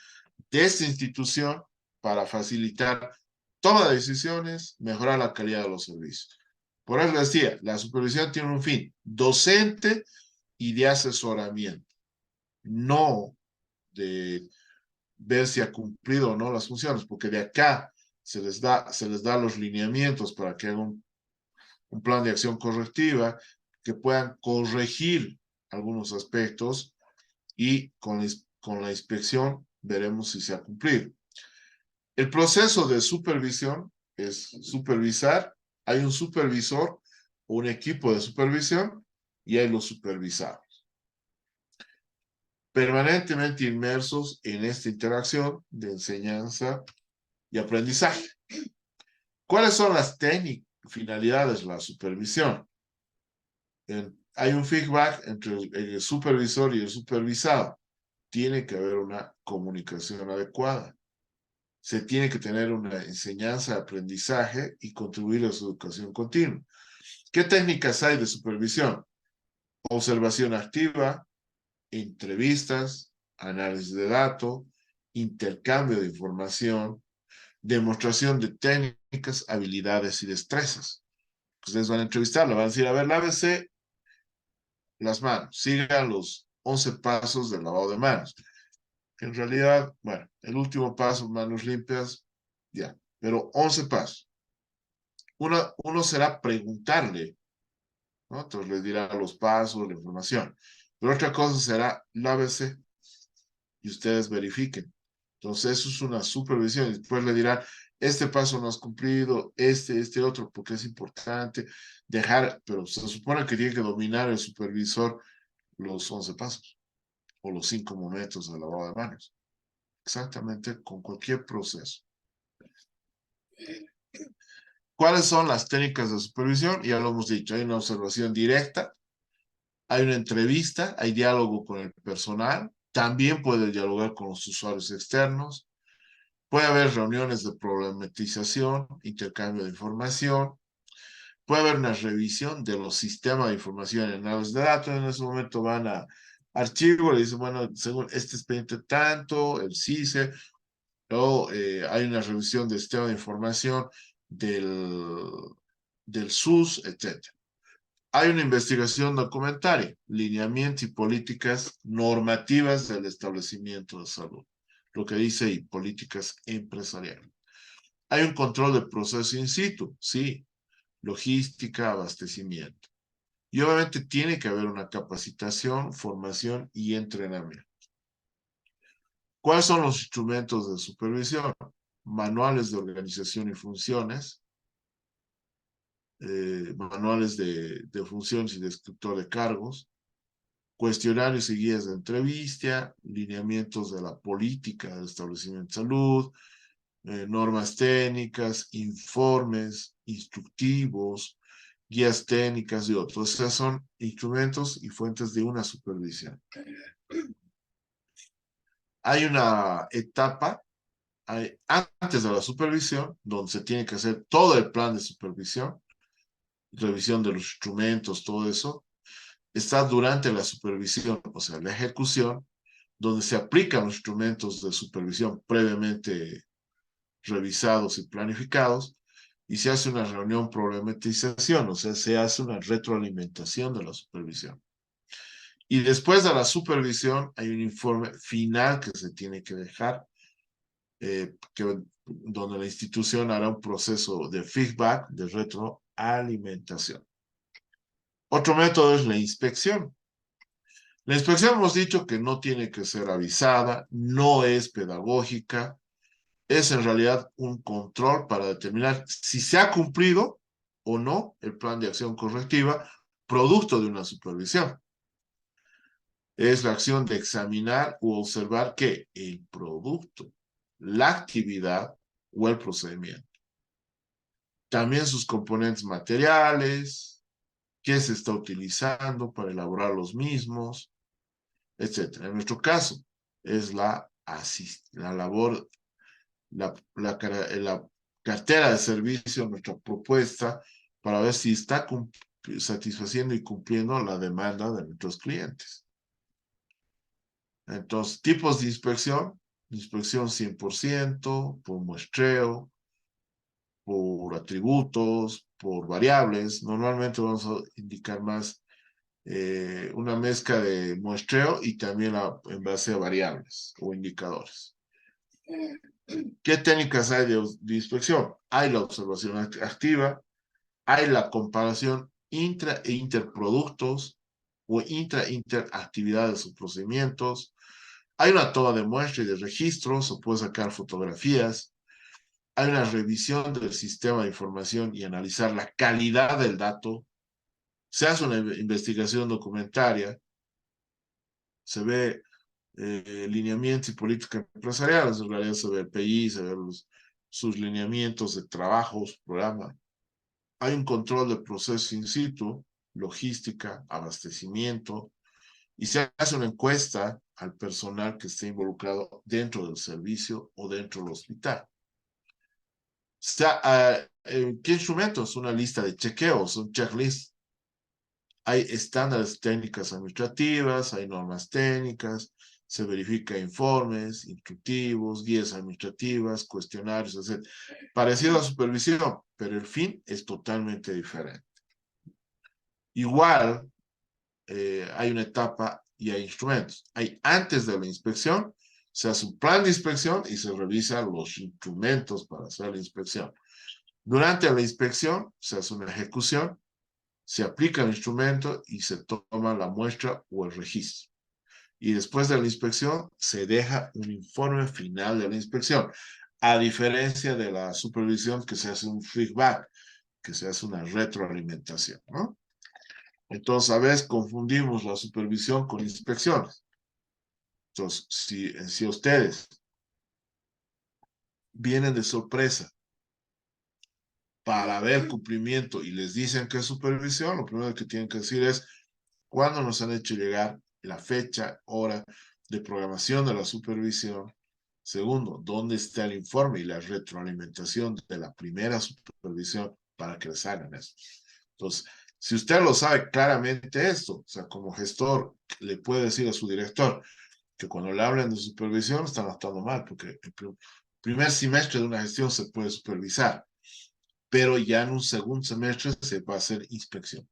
de esta institución para facilitar toma de decisiones, mejorar la calidad de los servicios. Por eso decía, la supervisión tiene un fin docente y de asesoramiento, no de ver si ha cumplido o no las funciones, porque de acá se les da los lineamientos para que hagan un plan de acción correctiva, que puedan corregir algunos aspectos y con la inspección veremos si se ha cumplido. El proceso de supervisión es supervisar, hay un supervisor, un equipo de supervisión y hay los supervisados. Permanentemente inmersos en esta interacción de enseñanza y aprendizaje. ¿Cuáles son las finalidades de la supervisión? Hay un feedback entre el supervisor y el supervisado. Tiene que haber una comunicación adecuada. Se tiene que tener una enseñanza, aprendizaje y contribuir a su educación continua. ¿Qué técnicas hay de supervisión? Observación activa, entrevistas, análisis de datos, intercambio de información, demostración de técnicas, habilidades y destrezas. Ustedes van a entrevistar, le van a decir, a ver, lávese las manos, sigan los 11 pasos del lavado de manos. En realidad, bueno, el último paso, manos limpias, ya, pero 11 pasos. Uno será preguntarle, ¿no? Entonces le dirá los pasos, la información. Pero otra cosa será, lávese y ustedes verifiquen. Entonces, eso es una supervisión. Y después le dirán, este paso no has cumplido, este otro, porque es importante dejar, pero se supone que tiene que dominar el supervisor los 11 pasos o los 5 momentos de lavado de manos. Exactamente con cualquier proceso. ¿Cuáles son las técnicas de supervisión? Ya lo hemos dicho, hay una observación directa, hay una entrevista, hay diálogo con el personal, también puede dialogar con los usuarios externos, puede haber reuniones de problematización, intercambio de información, puede haber una revisión de los sistemas de información en análisis de datos. En ese momento van a archivo, le dicen, bueno, según este expediente tanto, el CICE, o hay una revisión del sistema de información del SUS, etc. Hay una investigación documentaria, lineamientos y políticas normativas del establecimiento de salud, lo que dice y políticas empresariales. Hay un control de proceso in situ, sí, logística, abastecimiento. Y obviamente tiene que haber una capacitación, formación y entrenamiento. ¿Cuáles son los instrumentos de supervisión? Manuales de organización y funciones, manuales de funciones y descriptor de cargos, cuestionarios y guías de entrevista, lineamientos de la política del establecimiento de salud, normas técnicas, informes, instructivos, guías técnicas y otros. Esos son instrumentos y fuentes de una supervisión. Hay una etapa antes de la supervisión, donde se tiene que hacer todo el plan de supervisión, revisión de los instrumentos, todo eso, está durante la supervisión, o sea, la ejecución, donde se aplican los instrumentos de supervisión previamente revisados y planificados, y se hace una reunión problematización, o sea, se hace una retroalimentación de la supervisión. Y después de la supervisión hay un informe final que se tiene que dejar, donde la institución hará un proceso de feedback, de retroalimentación. Otro método es la inspección. La inspección hemos dicho que no tiene que ser avisada, no es pedagógica, es en realidad un control para determinar si se ha cumplido o no el plan de acción correctiva producto de una supervisión. Es la acción de examinar u observar que el producto, la actividad o el procedimiento. También sus componentes materiales, qué se está utilizando para elaborar los mismos, etc. En nuestro caso, es la labor, la cartera de servicio, nuestra propuesta, para ver si está satisfaciendo y cumpliendo la demanda de nuestros clientes. Entonces, tipos de inspección 100%, por muestreo, por atributos, por variables. Normalmente vamos a indicar más una mezcla de muestreo y también en base a variables o indicadores. ¿Qué técnicas hay de inspección? Hay la observación activa, hay la comparación intra e interproductos o interactividades o procedimientos. Hay una toma de muestra y de registros, o puede sacar fotografías. Hay una revisión del sistema de información y analizar la calidad del dato. Se hace una investigación documentaria. Se ve lineamientos y políticas empresariales. En realidad se ve el PI, se ve sus lineamientos de trabajo, su programa. Hay un control del proceso in situ, logística, abastecimiento, y se hace una encuesta al personal que esté involucrado dentro del servicio o dentro del hospital. ¿Qué instrumentos? Una lista de chequeos, un checklist. Hay estándares técnicas administrativas, hay normas técnicas, se verifica informes, instructivos, guías administrativas, cuestionarios, etc. Parecido a la supervisión, pero el fin es totalmente diferente. Igual, hay una etapa y hay instrumentos. Hay antes de la inspección, se hace un plan de inspección y se revisan los instrumentos para hacer la inspección. Durante la inspección se hace una ejecución, se aplica el instrumento y se toma la muestra o el registro. Y después de la inspección se deja un informe final de la inspección, a diferencia de la supervisión que se hace un feedback, que se hace una retroalimentación, ¿no? Entonces, a veces confundimos la supervisión con inspecciones. Entonces, si ustedes vienen de sorpresa para ver cumplimiento y les dicen que es supervisión, lo primero que tienen que decir es cuándo nos han hecho llegar la fecha, hora de programación de la supervisión. Segundo, dónde está el informe y la retroalimentación de la primera supervisión para que les hagan eso. Entonces, si usted lo sabe claramente esto, o sea, como gestor, le puede decir a su director que cuando le hablen de supervisión están actuando mal, porque el primer semestre de una gestión se puede supervisar, pero ya en un segundo semestre se va a hacer inspección.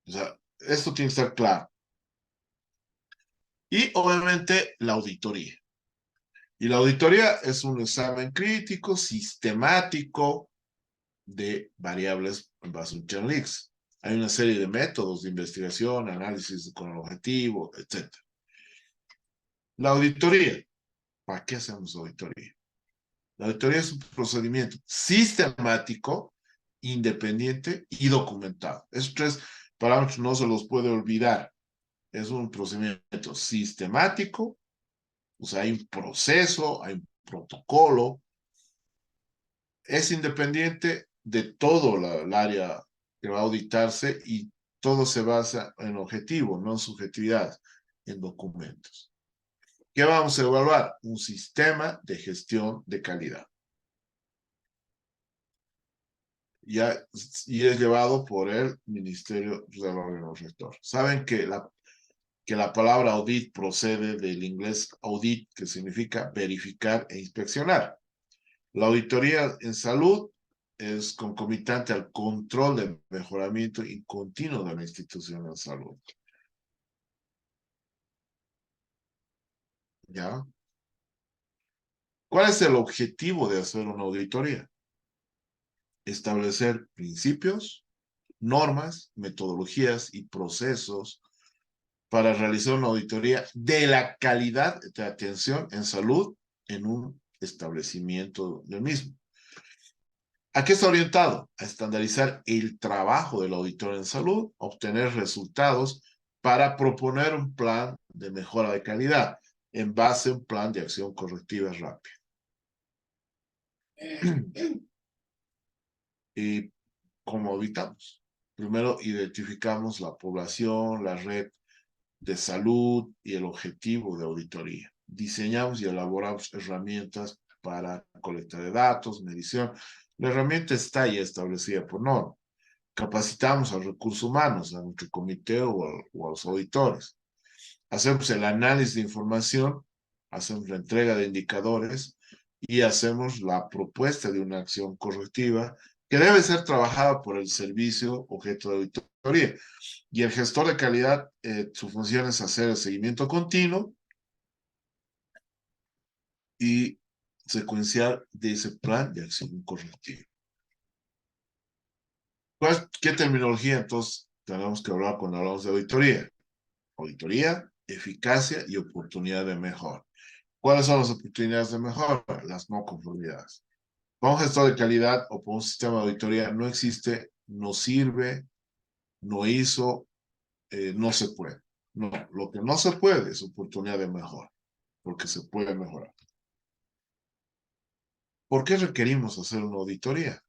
O sea, esto tiene que estar claro. Y obviamente la auditoría. Y la auditoría es un examen crítico, sistemático de variables en base a un Chain-Leaks. Hay una serie de métodos de investigación, análisis con el objetivo, etc. La auditoría. ¿Para qué hacemos auditoría? La auditoría es un procedimiento sistemático, independiente y documentado. Esos tres parámetros no se los puede olvidar. Es un procedimiento sistemático, o sea, hay un proceso, hay un protocolo, es independiente de todo el área que va a auditarse y todo se basa en objetivo, no en subjetividad, en documentos. ¿Qué vamos a evaluar? Un sistema de gestión de calidad. y es llevado por el Ministerio del órgano rector. Saben que la palabra audit procede del inglés audit, que significa verificar e inspeccionar. La auditoría en salud es concomitante al control del mejoramiento y continuo de la institución de salud. ¿Ya? ¿Cuál es el objetivo de hacer una auditoría? Establecer principios, normas, metodologías y procesos para realizar una auditoría de la calidad de atención en salud en un establecimiento del mismo. ¿A qué está orientado? A estandarizar el trabajo del auditor en salud, obtener resultados para proponer un plan de mejora de calidad en base a un plan de acción correctiva rápida. ¿Y cómo auditamos? Primero identificamos la población, la red de salud y el objetivo de auditoría. Diseñamos y elaboramos herramientas para colecta de datos, medición. La herramienta está ya establecida por norma. Capacitamos al recurso humanos, a nuestro comité o a los auditores. Hacemos el análisis de información, hacemos la entrega de indicadores y hacemos la propuesta de una acción correctiva que debe ser trabajada por el servicio objeto de auditoría. Y el gestor de calidad, su función es hacer el seguimiento continuo y secuencial de ese plan de acción correctiva. ¿Qué terminología entonces tenemos que hablar cuando hablamos de auditoría? Auditoría, eficacia y oportunidad de mejora. ¿Cuáles son las oportunidades de mejora? Las no conformidades. Para un gestor de calidad o para un sistema de auditoría no existe, no sirve, no hizo, no se puede. No, lo que no se puede es oportunidad de mejora, porque se puede mejorar. ¿Por qué requerimos hacer una auditoría?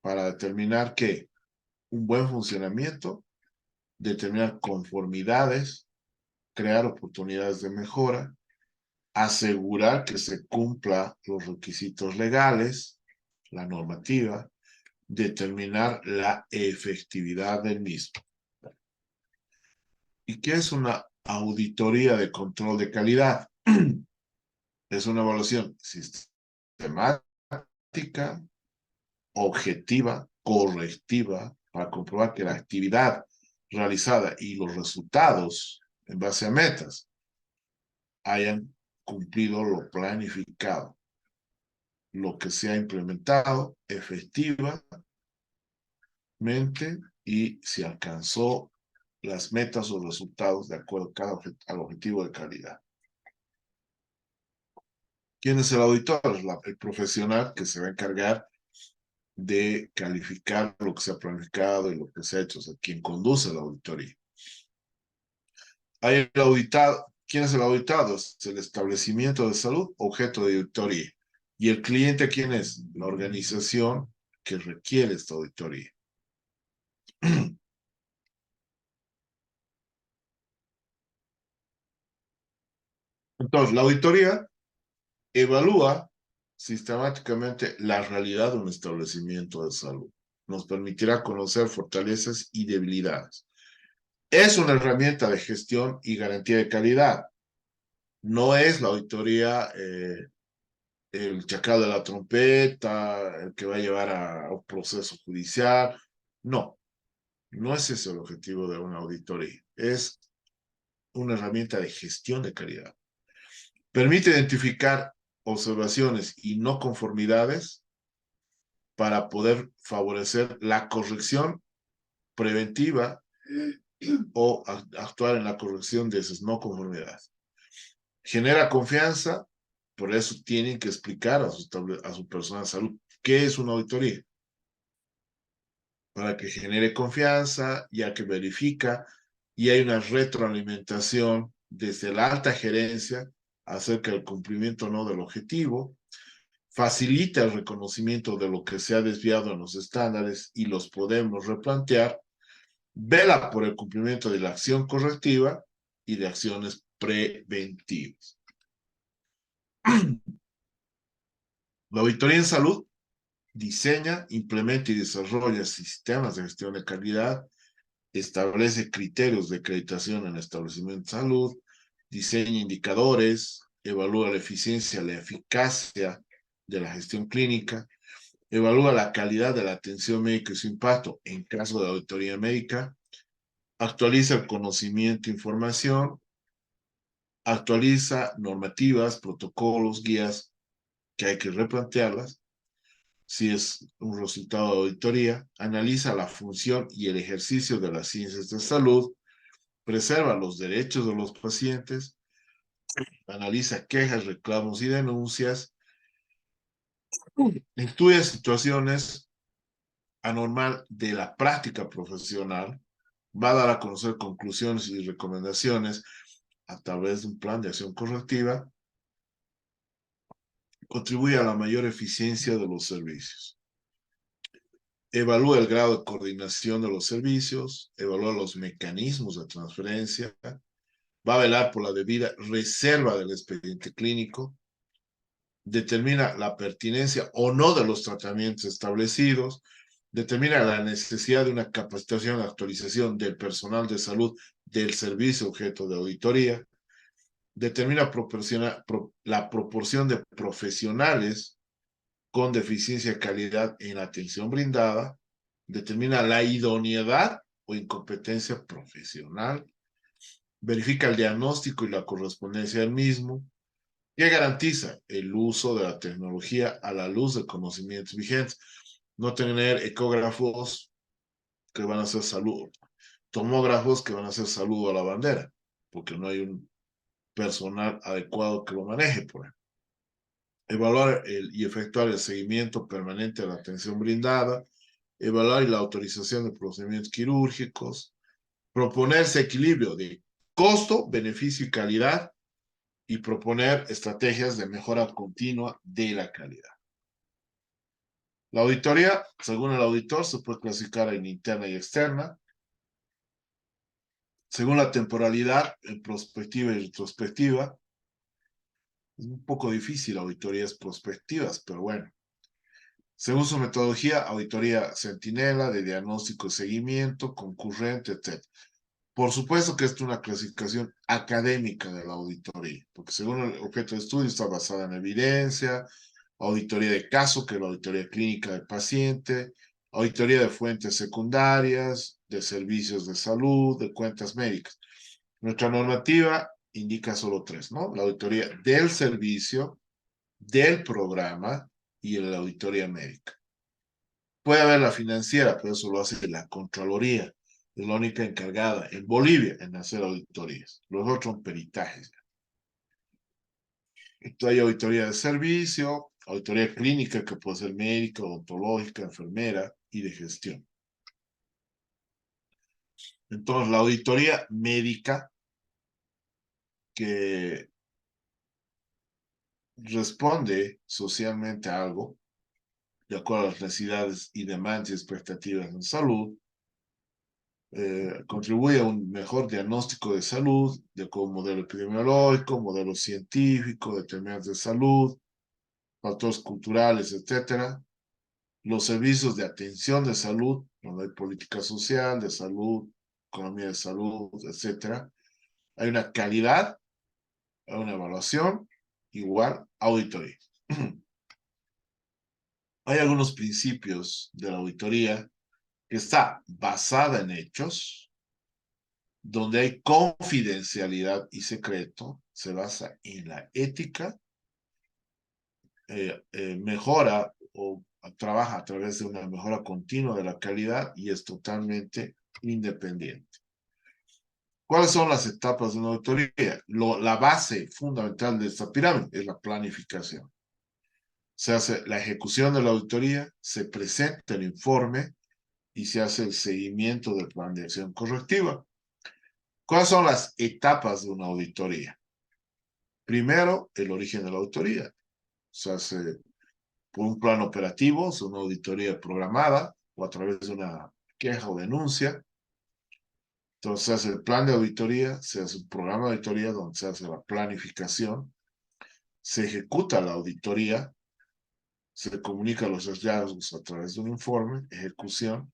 Para determinar que un buen funcionamiento, determinar conformidades, crear oportunidades de mejora, asegurar que se cumpla los requisitos legales, la normativa, determinar la efectividad del mismo. ¿Y qué es una auditoría de control de calidad? Es una evaluación sistemática, objetiva, correctiva, para comprobar que la actividad realizada y los resultados en base a metas hayan cumplido lo planificado, lo que se ha implementado efectivamente y si alcanzó las metas o resultados de acuerdo al objetivo de calidad. ¿Quién es el auditor? El profesional que se va a encargar de calificar lo que se ha planificado y lo que se ha hecho, o sea, quien conduce la auditoría. Hay el auditado. ¿Quién es el auditado? Es el establecimiento de salud, objeto de auditoría. ¿Y el cliente quién es? La organización que requiere esta auditoría. Entonces, la auditoría evalúa sistemáticamente la realidad de un establecimiento de salud. Nos permitirá conocer fortalezas y debilidades. Es una herramienta de gestión y garantía de calidad. No es la auditoría el chacal de la trompeta, el que va a llevar a un proceso judicial. No, no es ese el objetivo de una auditoría. Es una herramienta de gestión de calidad. Permite identificar observaciones y no conformidades para poder favorecer la corrección preventiva o actuar en la corrección de esas no conformidades. Genera confianza, por eso tienen que explicar a su personal de salud qué es una auditoría. Para que genere confianza, ya que verifica y hay una retroalimentación desde la alta gerencia acerca del cumplimiento o no del objetivo, facilita el reconocimiento de lo que se ha desviado en los estándares y los podemos replantear, vela por el cumplimiento de la acción correctiva y de acciones preventivas. La auditoría en salud diseña, implementa y desarrolla sistemas de gestión de calidad, establece criterios de acreditación en establecimientos de salud, diseña indicadores, evalúa la eficiencia, la eficacia de la gestión clínica, evalúa la calidad de la atención médica y su impacto en caso de auditoría médica, actualiza el conocimiento e información, actualiza normativas, protocolos, guías que hay que replantearlas, si es un resultado de auditoría, analiza la función y el ejercicio de las ciencias de salud, preserva los derechos de los pacientes, analiza quejas, reclamos y denuncias, estudia situaciones anormal de la práctica profesional, va a dar a conocer conclusiones y recomendaciones a través de un plan de acción correctiva, contribuye a la mayor eficiencia de los servicios. Evalúa el grado de coordinación de los servicios, evalúa los mecanismos de transferencia, va a velar por la debida reserva del expediente clínico, determina la pertinencia o no de los tratamientos establecidos, determina la necesidad de una capacitación y actualización del personal de salud del servicio objeto de auditoría, determina la proporción de profesionales con deficiencia de calidad en la atención brindada, determina la idoneidad o incompetencia profesional, verifica el diagnóstico y la correspondencia del mismo, que garantiza el uso de la tecnología a la luz de conocimientos vigentes. No tener ecógrafos que van a hacer salud, tomógrafos que van a hacer saludo a la bandera, porque no hay un personal adecuado que lo maneje, por ejemplo. Evaluar y efectuar el seguimiento permanente de la atención brindada, evaluar la autorización de procedimientos quirúrgicos, proponerse equilibrio de costo, beneficio y calidad, y proponer estrategias de mejora continua de la calidad. La auditoría, según el auditor, se puede clasificar en interna y externa. Según la temporalidad, en prospectiva y retrospectiva. Es un poco difícil auditorías prospectivas, pero bueno. Según su metodología, auditoría centinela, de diagnóstico y seguimiento, concurrente, etc. Por supuesto que esto es una clasificación académica de la auditoría, porque según el objeto de estudio está basada en evidencia, auditoría de caso, que es la auditoría clínica del paciente, auditoría de fuentes secundarias, de servicios de salud, de cuentas médicas. Nuestra normativa indica solo tres, ¿no? La auditoría del servicio, del programa y la auditoría médica. Puede haber la financiera, pero eso lo hace la Contraloría. Es la única encargada en Bolivia en hacer auditorías. Los otros son peritajes. Entonces hay auditoría de servicio, auditoría clínica que puede ser médica, odontológica, enfermera y de gestión. Entonces la auditoría médica que responde socialmente a algo, de acuerdo a las necesidades y demandas y expectativas en salud, contribuye a un mejor diagnóstico de salud, con modelo epidemiológico, modelo científico, determinantes de salud, factores culturales, etcétera. Los servicios de atención de salud, donde hay política social, de salud, economía de salud, etcétera. Hay una calidad, hay una evaluación, igual auditoría. Hay algunos principios de la auditoría que está basada en hechos, donde hay confidencialidad y secreto, se basa en la ética, mejora o trabaja a través de una mejora continua de la calidad y es totalmente independiente. ¿Cuáles son las etapas de una auditoría? La base fundamental de esta pirámide es la planificación. Se hace la ejecución de la auditoría, se presenta el informe y se hace el seguimiento del plan de acción correctiva. ¿Cuáles son las etapas de una auditoría? Primero, el origen de la auditoría. Se hace por un plan operativo, es una auditoría programada o a través de una queja o denuncia. Entonces se hace el plan de auditoría, se hace un programa de auditoría donde se hace la planificación, se ejecuta la auditoría, se comunican los hallazgos a través de un informe, ejecución,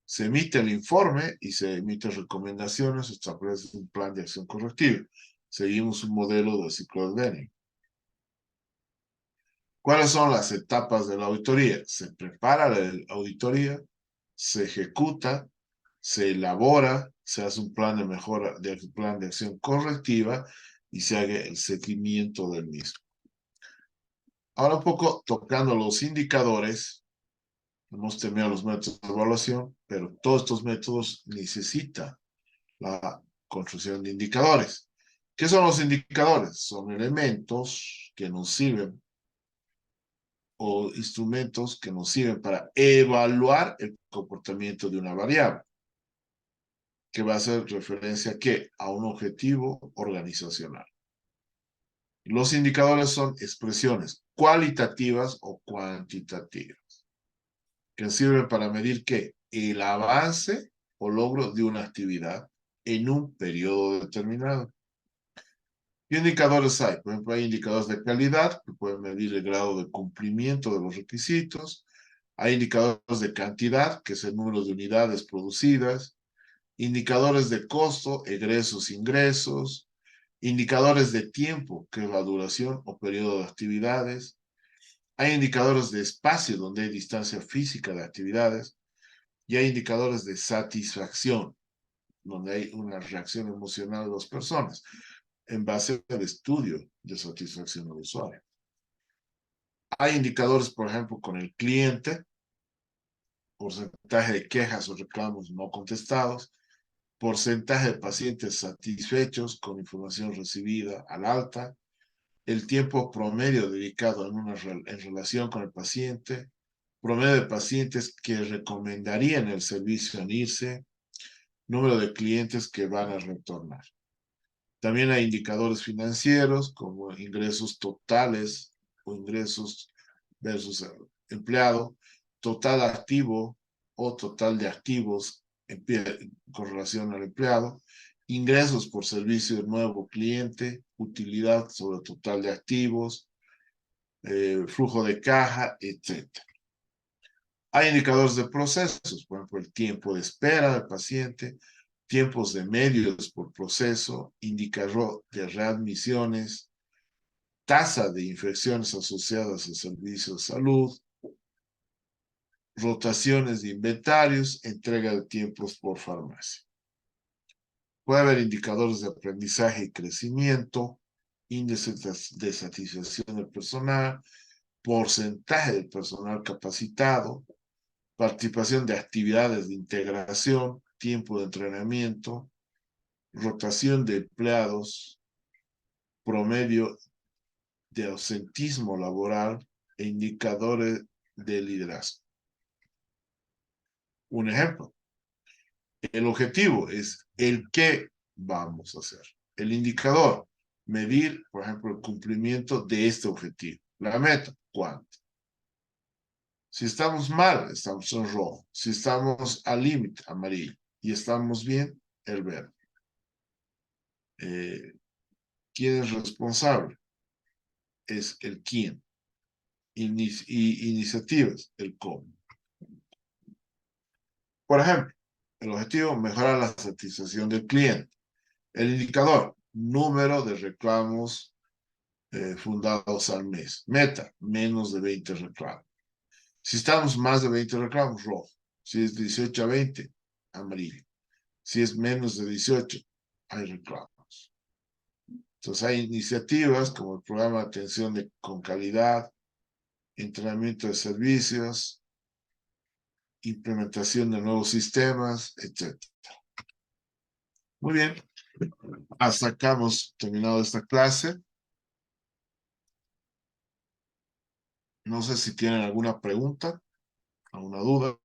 se emite el informe y se emiten recomendaciones a través de un plan de acción correctiva. Seguimos un modelo de ciclo de Denning. ¿Cuáles son las etapas de la auditoría? Se prepara la auditoría, se ejecuta, se elabora, se hace un plan de mejora, plan de acción correctiva y se haga el seguimiento del mismo. Ahora un poco tocando los indicadores, hemos terminado los métodos de evaluación, pero todos estos métodos necesitan la construcción de indicadores. ¿Qué son los indicadores? Son elementos que nos sirven o instrumentos que nos sirven para evaluar el comportamiento de una variable, que va a hacer referencia a un objetivo organizacional. Los indicadores son expresiones cualitativas o cuantitativas, que sirven para medir el avance o logro de una actividad en un periodo determinado. ¿Qué indicadores hay? Por ejemplo, hay indicadores de calidad que pueden medir el grado de cumplimiento de los requisitos. Hay indicadores de cantidad, que es el número de unidades producidas. Indicadores de costo, egresos, ingresos. Indicadores de tiempo, que es la duración o periodo de actividades. Hay indicadores de espacio, donde hay distancia física de actividades. Y hay indicadores de satisfacción, donde hay una reacción emocional de las personas, en base al estudio de satisfacción del usuario. Hay indicadores, por ejemplo, con el cliente, porcentaje de quejas o reclamos no contestados, porcentaje de pacientes satisfechos con información recibida al alta, el tiempo promedio dedicado en relación con el paciente, promedio de pacientes que recomendarían el servicio en irse, número de clientes que van a retornar. También hay indicadores financieros como ingresos totales o ingresos versus empleado, total activo o total de activos con relación al empleado, ingresos por servicio de nuevo cliente, utilidad sobre total de activos, flujo de caja, etc. Hay indicadores de procesos, por ejemplo, el tiempo de espera del paciente, tiempos de medios por proceso, indicador de readmisiones, tasa de infecciones asociadas al servicio de salud, rotaciones de inventarios, entrega de tiempos por farmacia. Puede haber indicadores de aprendizaje y crecimiento, índice de satisfacción del personal, porcentaje del personal capacitado, participación de actividades de integración, tiempo de entrenamiento, rotación de empleados, promedio de ausentismo laboral e indicadores de liderazgo. Un ejemplo, el objetivo es el qué vamos a hacer. El indicador, medir, por ejemplo, el cumplimiento de este objetivo. La meta, ¿cuánto? Si estamos mal, estamos en rojo. Si estamos al límite, amarillo. Y estamos bien, el verde. ¿Quién es responsable? Es el quién. Iniciativas, el cómo. Por ejemplo, el objetivo, mejorar la satisfacción del cliente. El indicador, número de reclamos fundados al mes. Meta, menos de 20 reclamos. Si estamos más de 20 reclamos, rojo. Si es 18 a 20, amarillo. Si es menos de 18, hay reclamos. Entonces hay iniciativas como el programa de atención con calidad, entrenamiento de servicios, implementación de nuevos sistemas, etc. Muy bien, hasta acá hemos terminado esta clase. No sé si tienen alguna pregunta, alguna duda.